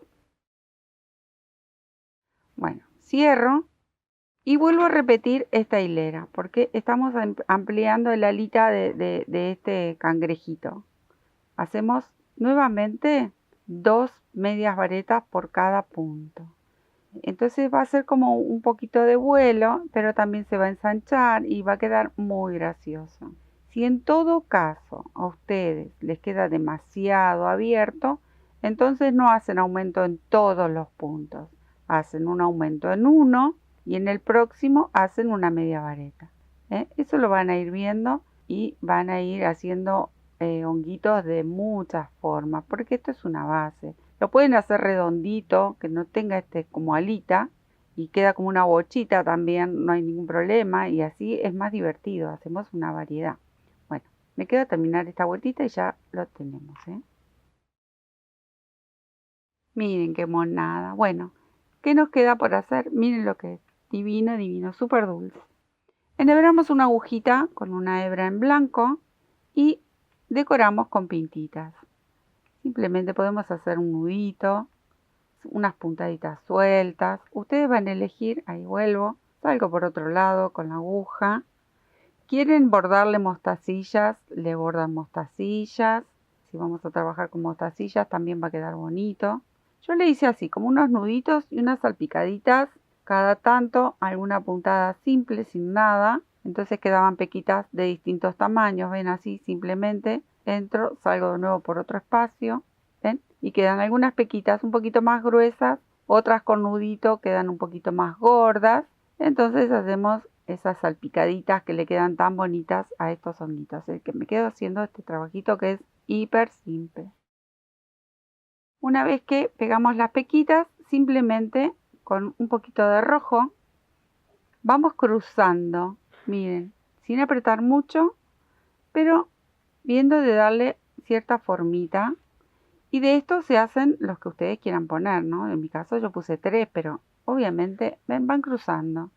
Bueno, cierro y vuelvo a repetir esta hilera porque estamos ampliando la alita de este cangrejito. Hacemos nuevamente 2 medias varetas por cada punto. Entonces va a ser como un poquito de vuelo, pero también se va a ensanchar y va a quedar muy gracioso. Si en todo caso a ustedes les queda demasiado abierto, entonces no hacen aumento en todos los puntos. Hacen un aumento en uno y en el próximo hacen una media vareta. Eso lo van a ir viendo y van a ir haciendo honguitos de muchas formas, porque esto es una base. Lo pueden hacer redondito, que no tenga como alita y queda como una bochita también, no hay ningún problema y así es más divertido, hacemos una variedad. Bueno, me queda terminar esta vueltita y ya lo tenemos, Miren qué monada. Bueno, ¿qué nos queda por hacer? Miren lo que es. Divino, divino, súper dulce. Enhebramos una agujita con una hebra en blanco y decoramos con pintitas. Simplemente podemos hacer un nudito, unas puntaditas sueltas. Ustedes van a elegir, ahí vuelvo, salgo por otro lado con la aguja. ¿Quieren bordarle mostacillas? Le bordan mostacillas. Si vamos a trabajar con mostacillas también va a quedar bonito. Yo le hice así, como unos nuditos y unas salpicaditas. Cada tanto, alguna puntada simple, sin nada. Entonces quedaban pequitas de distintos tamaños. Ven así, simplemente entro, salgo de nuevo por otro espacio. ¿Ven? Y quedan algunas pequitas un poquito más gruesas. Otras con nudito quedan un poquito más gordas. Entonces hacemos esas salpicaditas que le quedan tan bonitas a estos honguitos. El que me quedo haciendo este trabajito que es hiper simple. Una vez que pegamos las pequitas, simplemente con un poquito de rojo, vamos cruzando, miren, sin apretar mucho, pero viendo de darle cierta formita. Y de esto se hacen los que ustedes quieran poner, ¿no? En mi caso yo puse 3, pero obviamente van cruzando.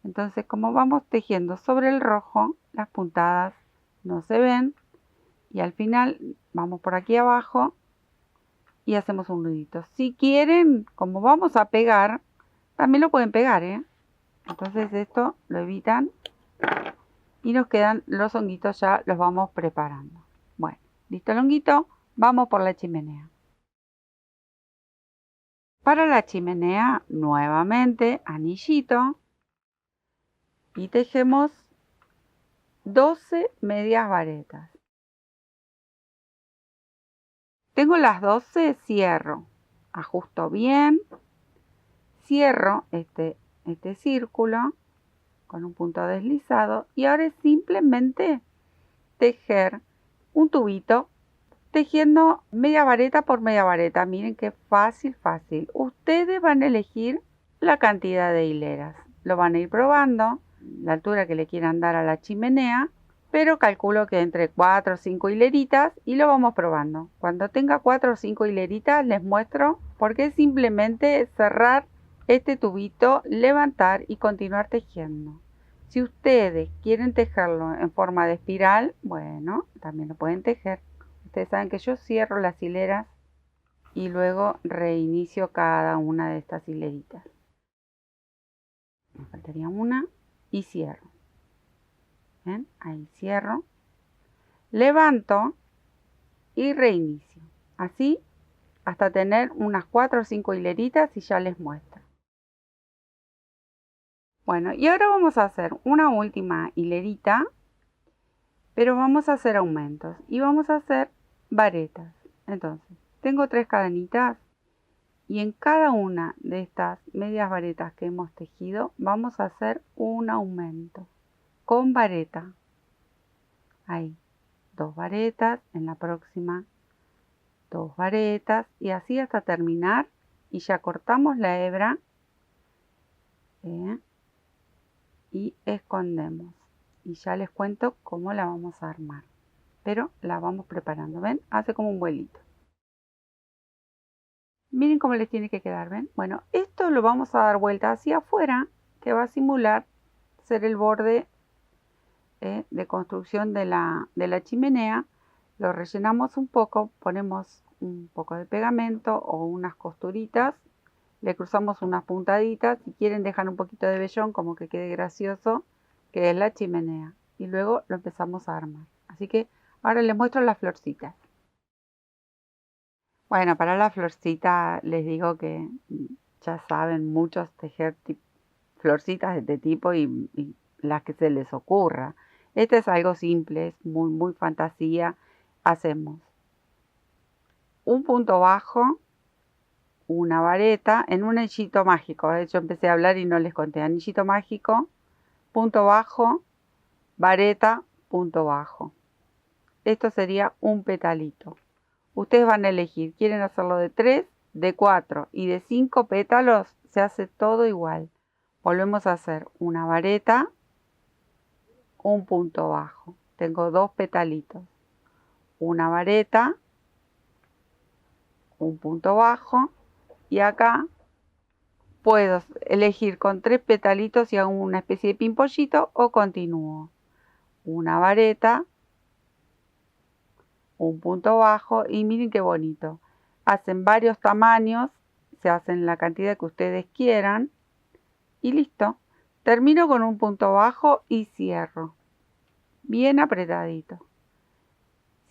Entonces, como vamos tejiendo sobre el rojo, las puntadas no se ven. Y al final vamos por aquí abajo y hacemos un nudito. Si quieren, como vamos a pegar, también lo pueden pegar, ¿eh? Entonces esto lo evitan y nos quedan los honguitos, ya los vamos preparando. Bueno, listo el honguito, vamos por la chimenea. Para la chimenea, nuevamente, anillito y tejemos 12 medias varetas. Tengo las 12, cierro, ajusto bien, cierro este círculo con un punto deslizado y ahora es simplemente tejer un tubito tejiendo media vareta por media vareta. Miren qué fácil, fácil. Ustedes van a elegir la cantidad de hileras. Lo van a ir probando, la altura que le quieran dar a la chimenea, pero calculo que entre 4 o 5 hileritas y lo vamos probando. Cuando tenga 4 o 5 hileritas les muestro, porque es simplemente cerrar este tubito, levantar y continuar tejiendo. Si ustedes quieren tejerlo en forma de espiral, bueno, también lo pueden tejer. Ustedes saben que yo cierro las hileras y luego reinicio cada una de estas hileritas. Me faltaría una y cierro. ¿Ven? Ahí cierro. Levanto y reinicio. Así hasta tener unas 4 o 5 hileritas y ya les muestro. Bueno, y ahora vamos a hacer una última hilerita, pero vamos a hacer aumentos y vamos a hacer varetas. Entonces, tengo 3 cadenitas y en cada una de estas medias varetas que hemos tejido vamos a hacer un aumento con vareta. Ahí, 2 varetas, en la próxima 2 varetas y así hasta terminar y ya cortamos la hebra y escondemos. Y ya les cuento cómo la vamos a armar, pero la vamos preparando. ¿Ven? Hace como un vuelito. Miren cómo les tiene que quedar, ¿ven? Bueno, esto lo vamos a dar vuelta hacia afuera, que va a simular ser el borde de construcción de la chimenea. Lo rellenamos un poco, ponemos un poco de pegamento o unas costuritas, le cruzamos unas puntaditas, si quieren dejar un poquito de vellón como que quede gracioso, que es la chimenea. Y luego lo empezamos a armar. Así que ahora les muestro las florcitas. Bueno, para la florcita les digo que ya saben muchos tejer florcitas de este tipo y las que se les ocurra. Este es algo simple, es muy fantasía. Hacemos un punto bajo, una vareta en un anillito mágico. De hecho empecé a hablar y no les conté. Anillito mágico, punto bajo, vareta, punto bajo. Esto sería un petalito. Ustedes van a elegir, quieren hacerlo de 3, de 4 y de 5 pétalos, se hace todo igual. Volvemos a hacer una vareta, un punto bajo. Tengo 2 petalitos. Una vareta, un punto bajo y acá puedo elegir con 3 petalitos y hago una especie de pimpollito o continúo. Una vareta, un punto bajo y miren qué bonito. Hacen varios tamaños, se hacen la cantidad que ustedes quieran y listo. Termino con un punto bajo y cierro. Bien apretadito.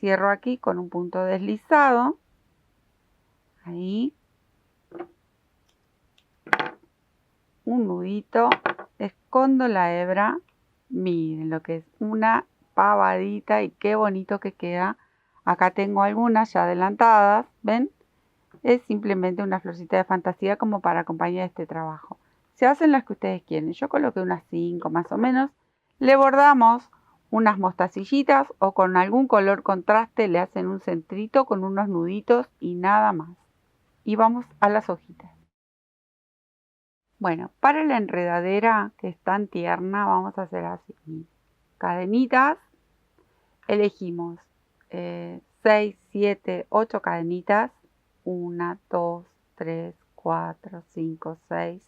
Cierro aquí con un punto deslizado. Ahí. Un nudito. Escondo la hebra. Miren lo que es una pavadita y qué bonito que queda. Acá tengo algunas ya adelantadas. ¿Ven? Es simplemente una florcita de fantasía como para acompañar este trabajo. Se hacen las que ustedes quieren. Yo coloqué unas 5 más o menos. Le bordamos unas mostacillitas o con algún color contraste le hacen un centrito con unos nuditos y nada más. Y vamos a las hojitas. Bueno, para la enredadera que es tan tierna vamos a hacer así. Cadenitas. Elegimos 6, 7, 8 cadenitas. 1, 2, 3, 4, 5, 6,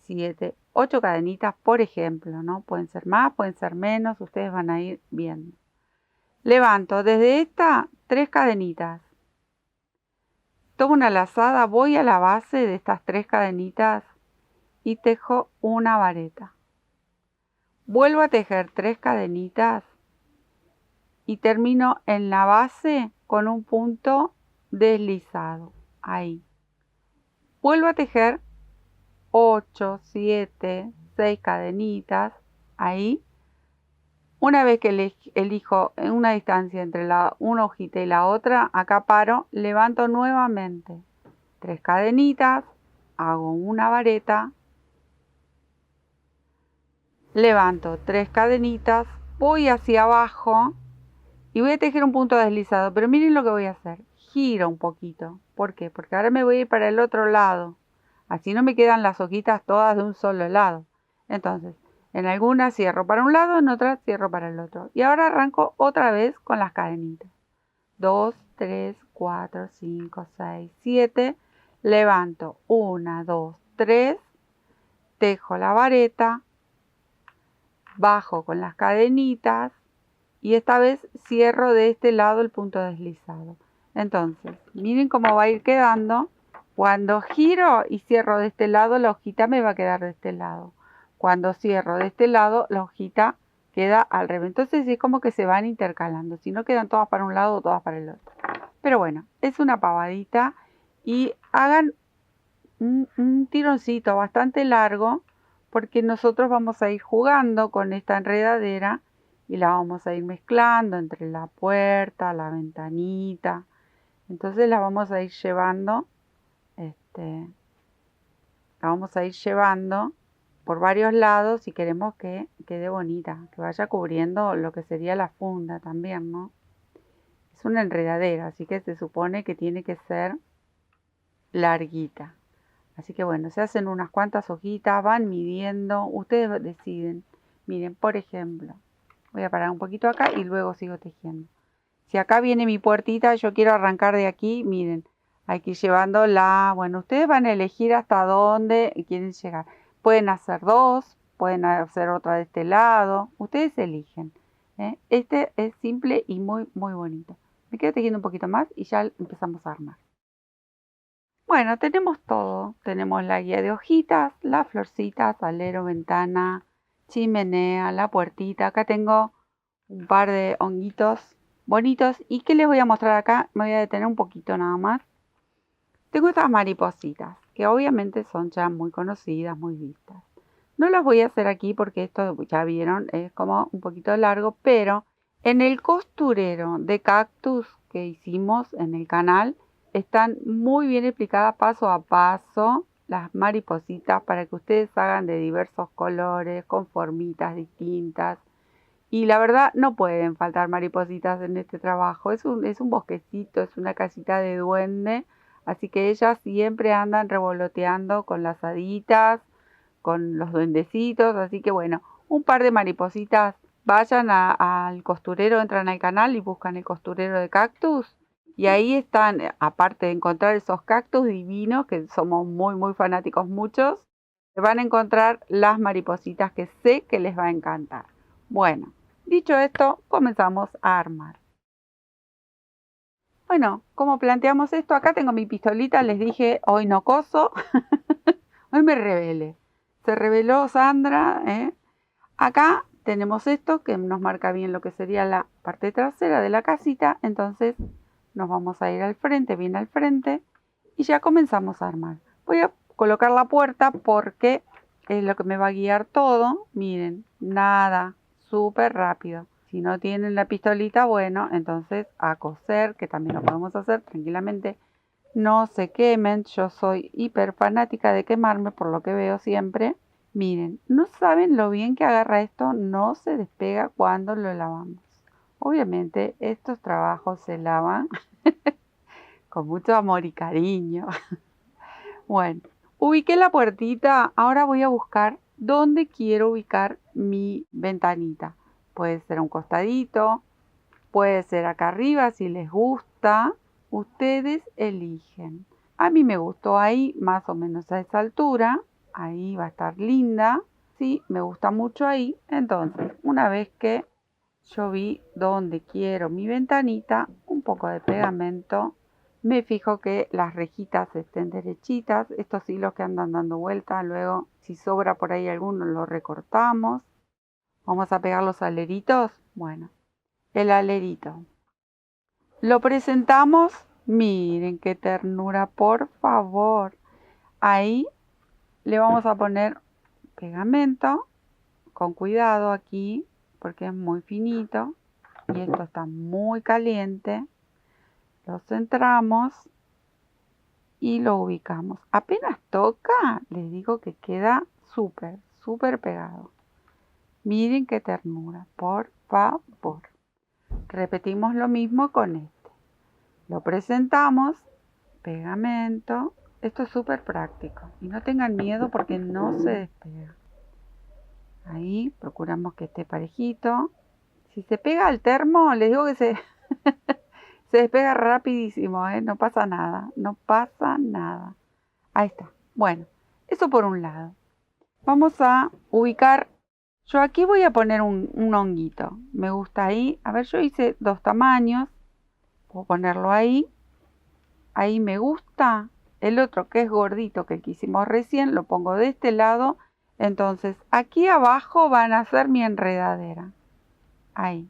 7, 8 cadenitas, por ejemplo, ¿no? Pueden ser más, pueden ser menos, ustedes van a ir viendo. Levanto desde esta 3 cadenitas. Tomo una lazada, voy a la base de estas 3 cadenitas y tejo una vareta. Vuelvo a tejer 3 cadenitas y termino en la base con un punto deslizado. Ahí. Vuelvo a tejer 8, 7, 6 cadenitas. Ahí. Una vez que elijo una distancia entre una hojita y la otra, acá paro, levanto nuevamente 3 cadenitas, hago una vareta, levanto 3 cadenitas, voy hacia abajo y voy a tejer un punto deslizado. Pero miren lo que voy a hacer, giro un poquito. ¿Por qué? Porque ahora me voy a ir para el otro lado. Así no me quedan las hojitas todas de un solo lado. Entonces, en algunas cierro para un lado, en otras cierro para el otro. Y ahora arranco otra vez con las cadenitas. 2, 3, 4, 5, 6, 7. Levanto 1, 2, 3. Tejo la vareta. Bajo con las cadenitas. Y esta vez cierro de este lado el punto deslizado. Entonces, miren cómo va a ir quedando. Cuando giro y cierro de este lado, la hojita me va a quedar de este lado. Cuando cierro de este lado, la hojita queda al revés. Entonces es como que se van intercalando. Si no, quedan todas para un lado o todas para el otro. Pero bueno, es una pavadita. Y hagan un tironcito bastante largo, porque nosotros vamos a ir jugando con esta enredadera y la vamos a ir mezclando entre la puerta, la ventanita. Entonces la vamos a ir llevando. La vamos a ir llevando por varios lados si queremos que quede bonita, que vaya cubriendo lo que sería la funda también, ¿no? Es una enredadera, así que se supone que tiene que ser larguita. Así que bueno, se hacen unas cuantas hojitas, van midiendo, ustedes deciden. Miren, por ejemplo, voy a parar un poquito acá y luego sigo tejiendo. Si acá viene mi puertita, yo quiero arrancar de aquí, miren. Hay que ir llevándola. Bueno, ustedes van a elegir hasta dónde quieren llegar. Pueden hacer 2, pueden hacer otra de este lado. Ustedes eligen. Este es simple y muy, muy bonito. Me quedo tejiendo un poquito más y ya empezamos a armar. Bueno, tenemos todo. Tenemos la guía de hojitas, las florcitas, alero, ventana, chimenea, la puertita. Acá tengo un par de honguitos bonitos. ¿Y qué les voy a mostrar acá? Me voy a detener un poquito nada más. Tengo estas maripositas, que obviamente son ya muy conocidas, muy vistas. No las voy a hacer aquí porque esto ya vieron, es como un poquito largo, pero en el costurero de cactus que hicimos en el canal, están muy bien explicadas paso a paso las maripositas para que ustedes hagan de diversos colores, con formitas distintas. Y la verdad no pueden faltar maripositas en este trabajo. Es un bosquecito, es una casita de duende. Así que ellas siempre andan revoloteando con las haditas, con los duendecitos. Así que bueno, un par de maripositas. Vayan al costurero, entran al canal y buscan el costurero de cactus. Y ahí están, aparte de encontrar esos cactus divinos, que somos muy, muy fanáticos muchos, van a encontrar las maripositas que sé que les va a encantar. Bueno, dicho esto, comenzamos a armar. Bueno, ¿cómo planteamos esto? Acá tengo mi pistolita, les dije, hoy no coso. Hoy me rebelé. Se rebeló Sandra. Acá tenemos esto que nos marca bien lo que sería la parte trasera de la casita. Entonces nos vamos a ir al frente, bien al frente. Y ya comenzamos a armar. Voy a colocar la puerta porque es lo que me va a guiar todo. Miren, nada, súper rápido. Si no tienen la pistolita, bueno, entonces a coser, que también lo podemos hacer tranquilamente no se quemen. Yo soy hiper fanática de quemarme por lo que veo siempre. Miren, no saben lo bien que agarra esto, no se despega cuando lo lavamos. Obviamente estos trabajos se lavan con mucho amor y cariño. Bueno, ubiqué la puertita, ahora voy a buscar dónde quiero ubicar mi ventanita. Puede ser a un costadito, puede ser acá arriba si les gusta. Ustedes eligen. A mí me gustó ahí, más o menos a esa altura. Ahí va a estar linda. Sí, me gusta mucho ahí. Entonces, una vez que yo vi dónde quiero mi ventanita, un poco de pegamento. Me fijo que las rejitas estén derechitas. Estos hilos que andan dando vuelta. Luego, si sobra por ahí alguno, lo recortamos. Vamos a pegar los aleritos. Bueno, el alerito. Lo presentamos. Miren qué ternura, por favor. Ahí le vamos a poner pegamento. Con cuidado aquí, porque es muy finito. Y esto está muy caliente. Lo centramos y lo ubicamos. Apenas toca, les digo que queda súper, súper pegado. Miren qué ternura, por favor. Repetimos lo mismo con este. Lo presentamos, pegamento. Esto es súper práctico. Y no tengan miedo porque no se despega. Ahí procuramos que esté parejito. Si se pega al termo, les digo que se despega rapidísimo, ¿eh? No pasa nada, no pasa nada. Ahí está. Bueno, eso por un lado. Vamos a ubicar. Yo aquí voy a poner un honguito. Me gusta ahí. A ver, yo hice 2 tamaños. Puedo ponerlo ahí. Ahí me gusta. El otro que es gordito, que el que hicimos recién, lo pongo de este lado. Entonces, aquí abajo van a ser mi enredadera. Ahí.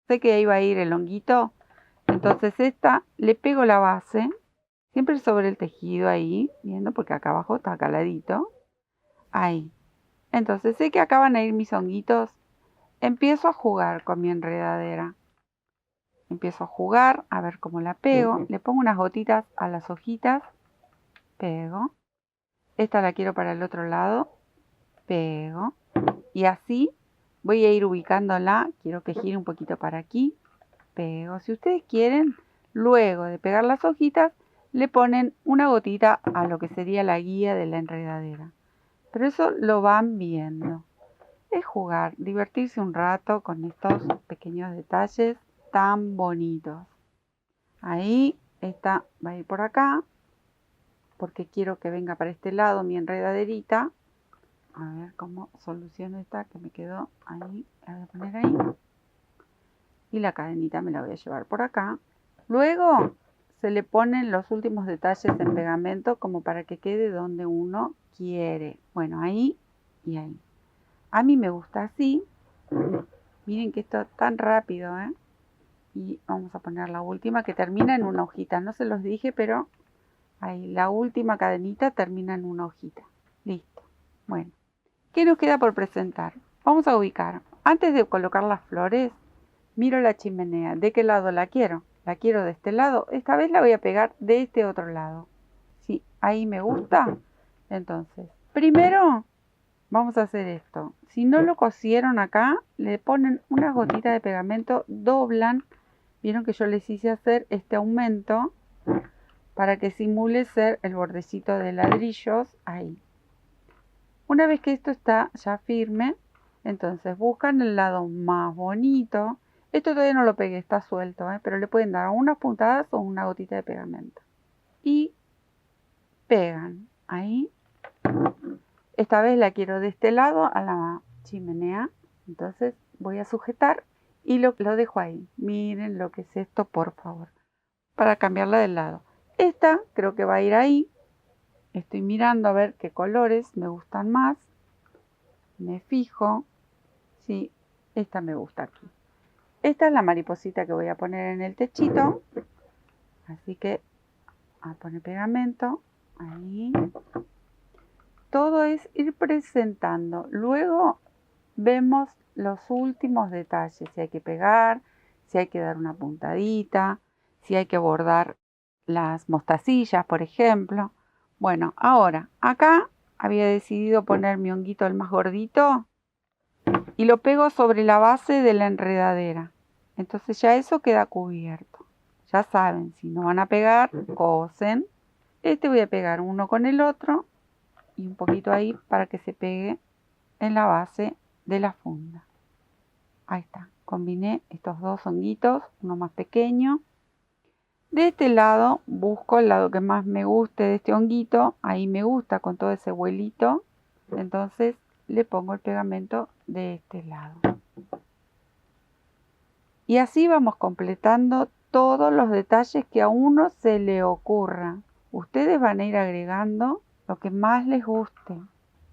Sé que ahí va a ir el honguito. Entonces esta le pego la base. Siempre sobre el tejido ahí. Viendo porque acá abajo está caladito. Ahí. Entonces sé que acá van a ir mis honguitos. Empiezo a jugar con mi enredadera. Empiezo a jugar, a ver cómo la pego. Le pongo unas gotitas a las hojitas. Pego. Esta la quiero para el otro lado. Pego. Y así voy a ir ubicándola. Quiero que gire un poquito para aquí. Pego. Si ustedes quieren, luego de pegar las hojitas, le ponen una gotita a lo que sería la guía de la enredadera. Pero eso lo van viendo. Es jugar, divertirse un rato con estos pequeños detalles tan bonitos. Ahí, esta va a ir por acá, porque quiero que venga para este lado mi enredaderita. A ver cómo soluciono esta que me quedó ahí. La voy a poner ahí. Y la cadenita me la voy a llevar por acá. Luego se le ponen los últimos detalles en pegamento como para que quede donde uno quiere. Bueno, ahí y ahí. A mí me gusta así. Miren que esto es tan rápido, ¿eh? Y vamos a poner la última que termina en una hojita. No se los dije, pero ahí la última cadenita termina en una hojita. Listo. Bueno, ¿qué nos queda por presentar? Vamos a ubicar. Antes de colocar las flores, miro la chimenea. ¿De qué lado la quiero? La quiero de este lado. Esta vez la voy a pegar de este otro lado. Sí, ahí me gusta. Entonces, primero vamos a hacer esto. Si no lo cosieron acá, le ponen unas gotitas de pegamento, doblan. Vieron que yo les hice hacer este aumento para que simule ser el bordecito de ladrillos ahí. Una vez que esto está ya firme, entonces buscan el lado más bonito. Esto todavía no lo pegué, está suelto, pero le pueden dar unas puntadas o una gotita de pegamento. Y pegan ahí. Esta vez la quiero de este lado a la chimenea. Entonces voy a sujetar y lo dejo ahí. Miren lo que es esto, por favor. Para cambiarla del lado. Esta creo que va a ir ahí. Estoy mirando a ver qué colores me gustan más. Me fijo. Sí, esta me gusta aquí. Esta es la mariposita que voy a poner en el techito. Así que a poner pegamento. Ahí. Todo es ir presentando. Luego vemos los últimos detalles. Si hay que pegar, si hay que dar una puntadita, si hay que bordar las mostacillas, por ejemplo. Bueno, ahora, acá había decidido poner mi honguito el más gordito y lo pego sobre la base de la enredadera. Entonces ya eso queda cubierto. Ya saben, si no van a pegar, cosen. Este voy a pegar uno con el otro y un poquito ahí para que se pegue en la base de la funda. Ahí está, combiné estos dos honguitos, uno más pequeño. De este lado busco el lado que más me guste de este honguito, ahí me gusta con todo ese vuelito, entonces le pongo el pegamento de este lado. Y así vamos completando todos los detalles que a uno se le ocurra. Ustedes van a ir agregando lo que más les guste.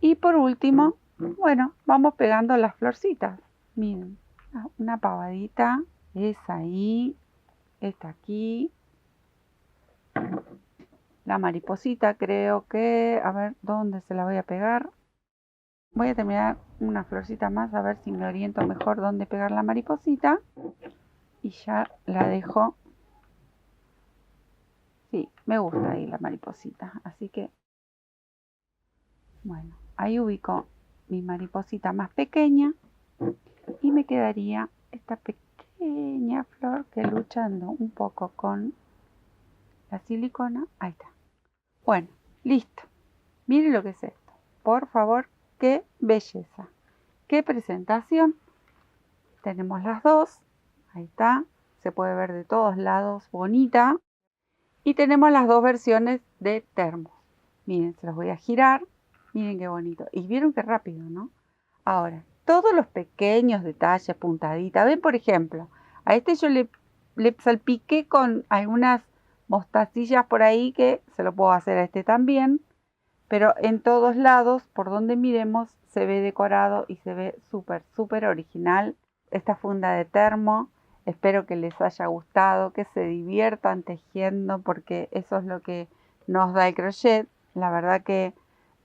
Y por último, bueno, vamos pegando las florcitas. Miren, una pavadita, esa ahí, esta aquí. La mariposita creo que, a ver, ¿dónde se la voy a pegar? Voy a terminar una florcita más, a ver si me oriento mejor dónde pegar la mariposita. Y ya la dejo. Sí, me gusta ahí la mariposita, así que, bueno, ahí ubico mi mariposita más pequeña y me quedaría esta pequeña flor que luchando un poco con la silicona. Ahí está. Bueno, listo. Miren lo que es esto. Por favor, qué belleza. Qué presentación. Tenemos las dos. Ahí está. Se puede ver de todos lados. Bonita. Y tenemos las dos versiones de termos. Miren, se los voy a girar. Miren qué bonito. Y vieron qué rápido, ¿no? Ahora, todos los pequeños detalles, puntaditas. Ven, por ejemplo, a este yo le salpiqué con algunas mostacillas por ahí que se lo puedo hacer a este también. Pero en todos lados, por donde miremos, se ve decorado y se ve súper, súper original esta funda de termo. Espero que les haya gustado, que se diviertan tejiendo, porque eso es lo que nos da el crochet. La verdad que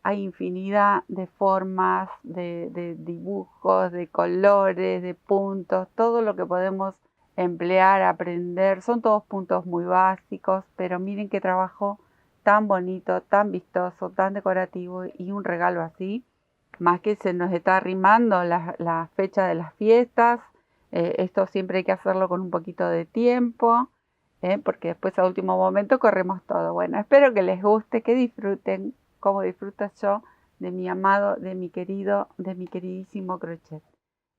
hay infinidad de formas, de dibujos, de colores, de puntos, todo lo que podemos emplear, aprender. Son todos puntos muy básicos, pero miren qué trabajo tan bonito, tan vistoso, tan decorativo y un regalo así. Más que se nos está arrimando la fecha de las fiestas. Esto siempre hay que hacerlo con un poquito de tiempo, porque después a último momento corremos todo. Bueno, espero que les guste, que disfruten como disfruto yo de mi amado, de mi querido, de mi queridísimo crochet.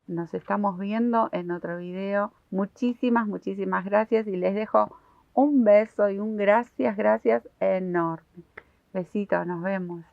Nos estamos viendo en otro video. Muchísimas, muchísimas gracias y les dejo un beso y un gracias, gracias enorme. Besitos, nos vemos.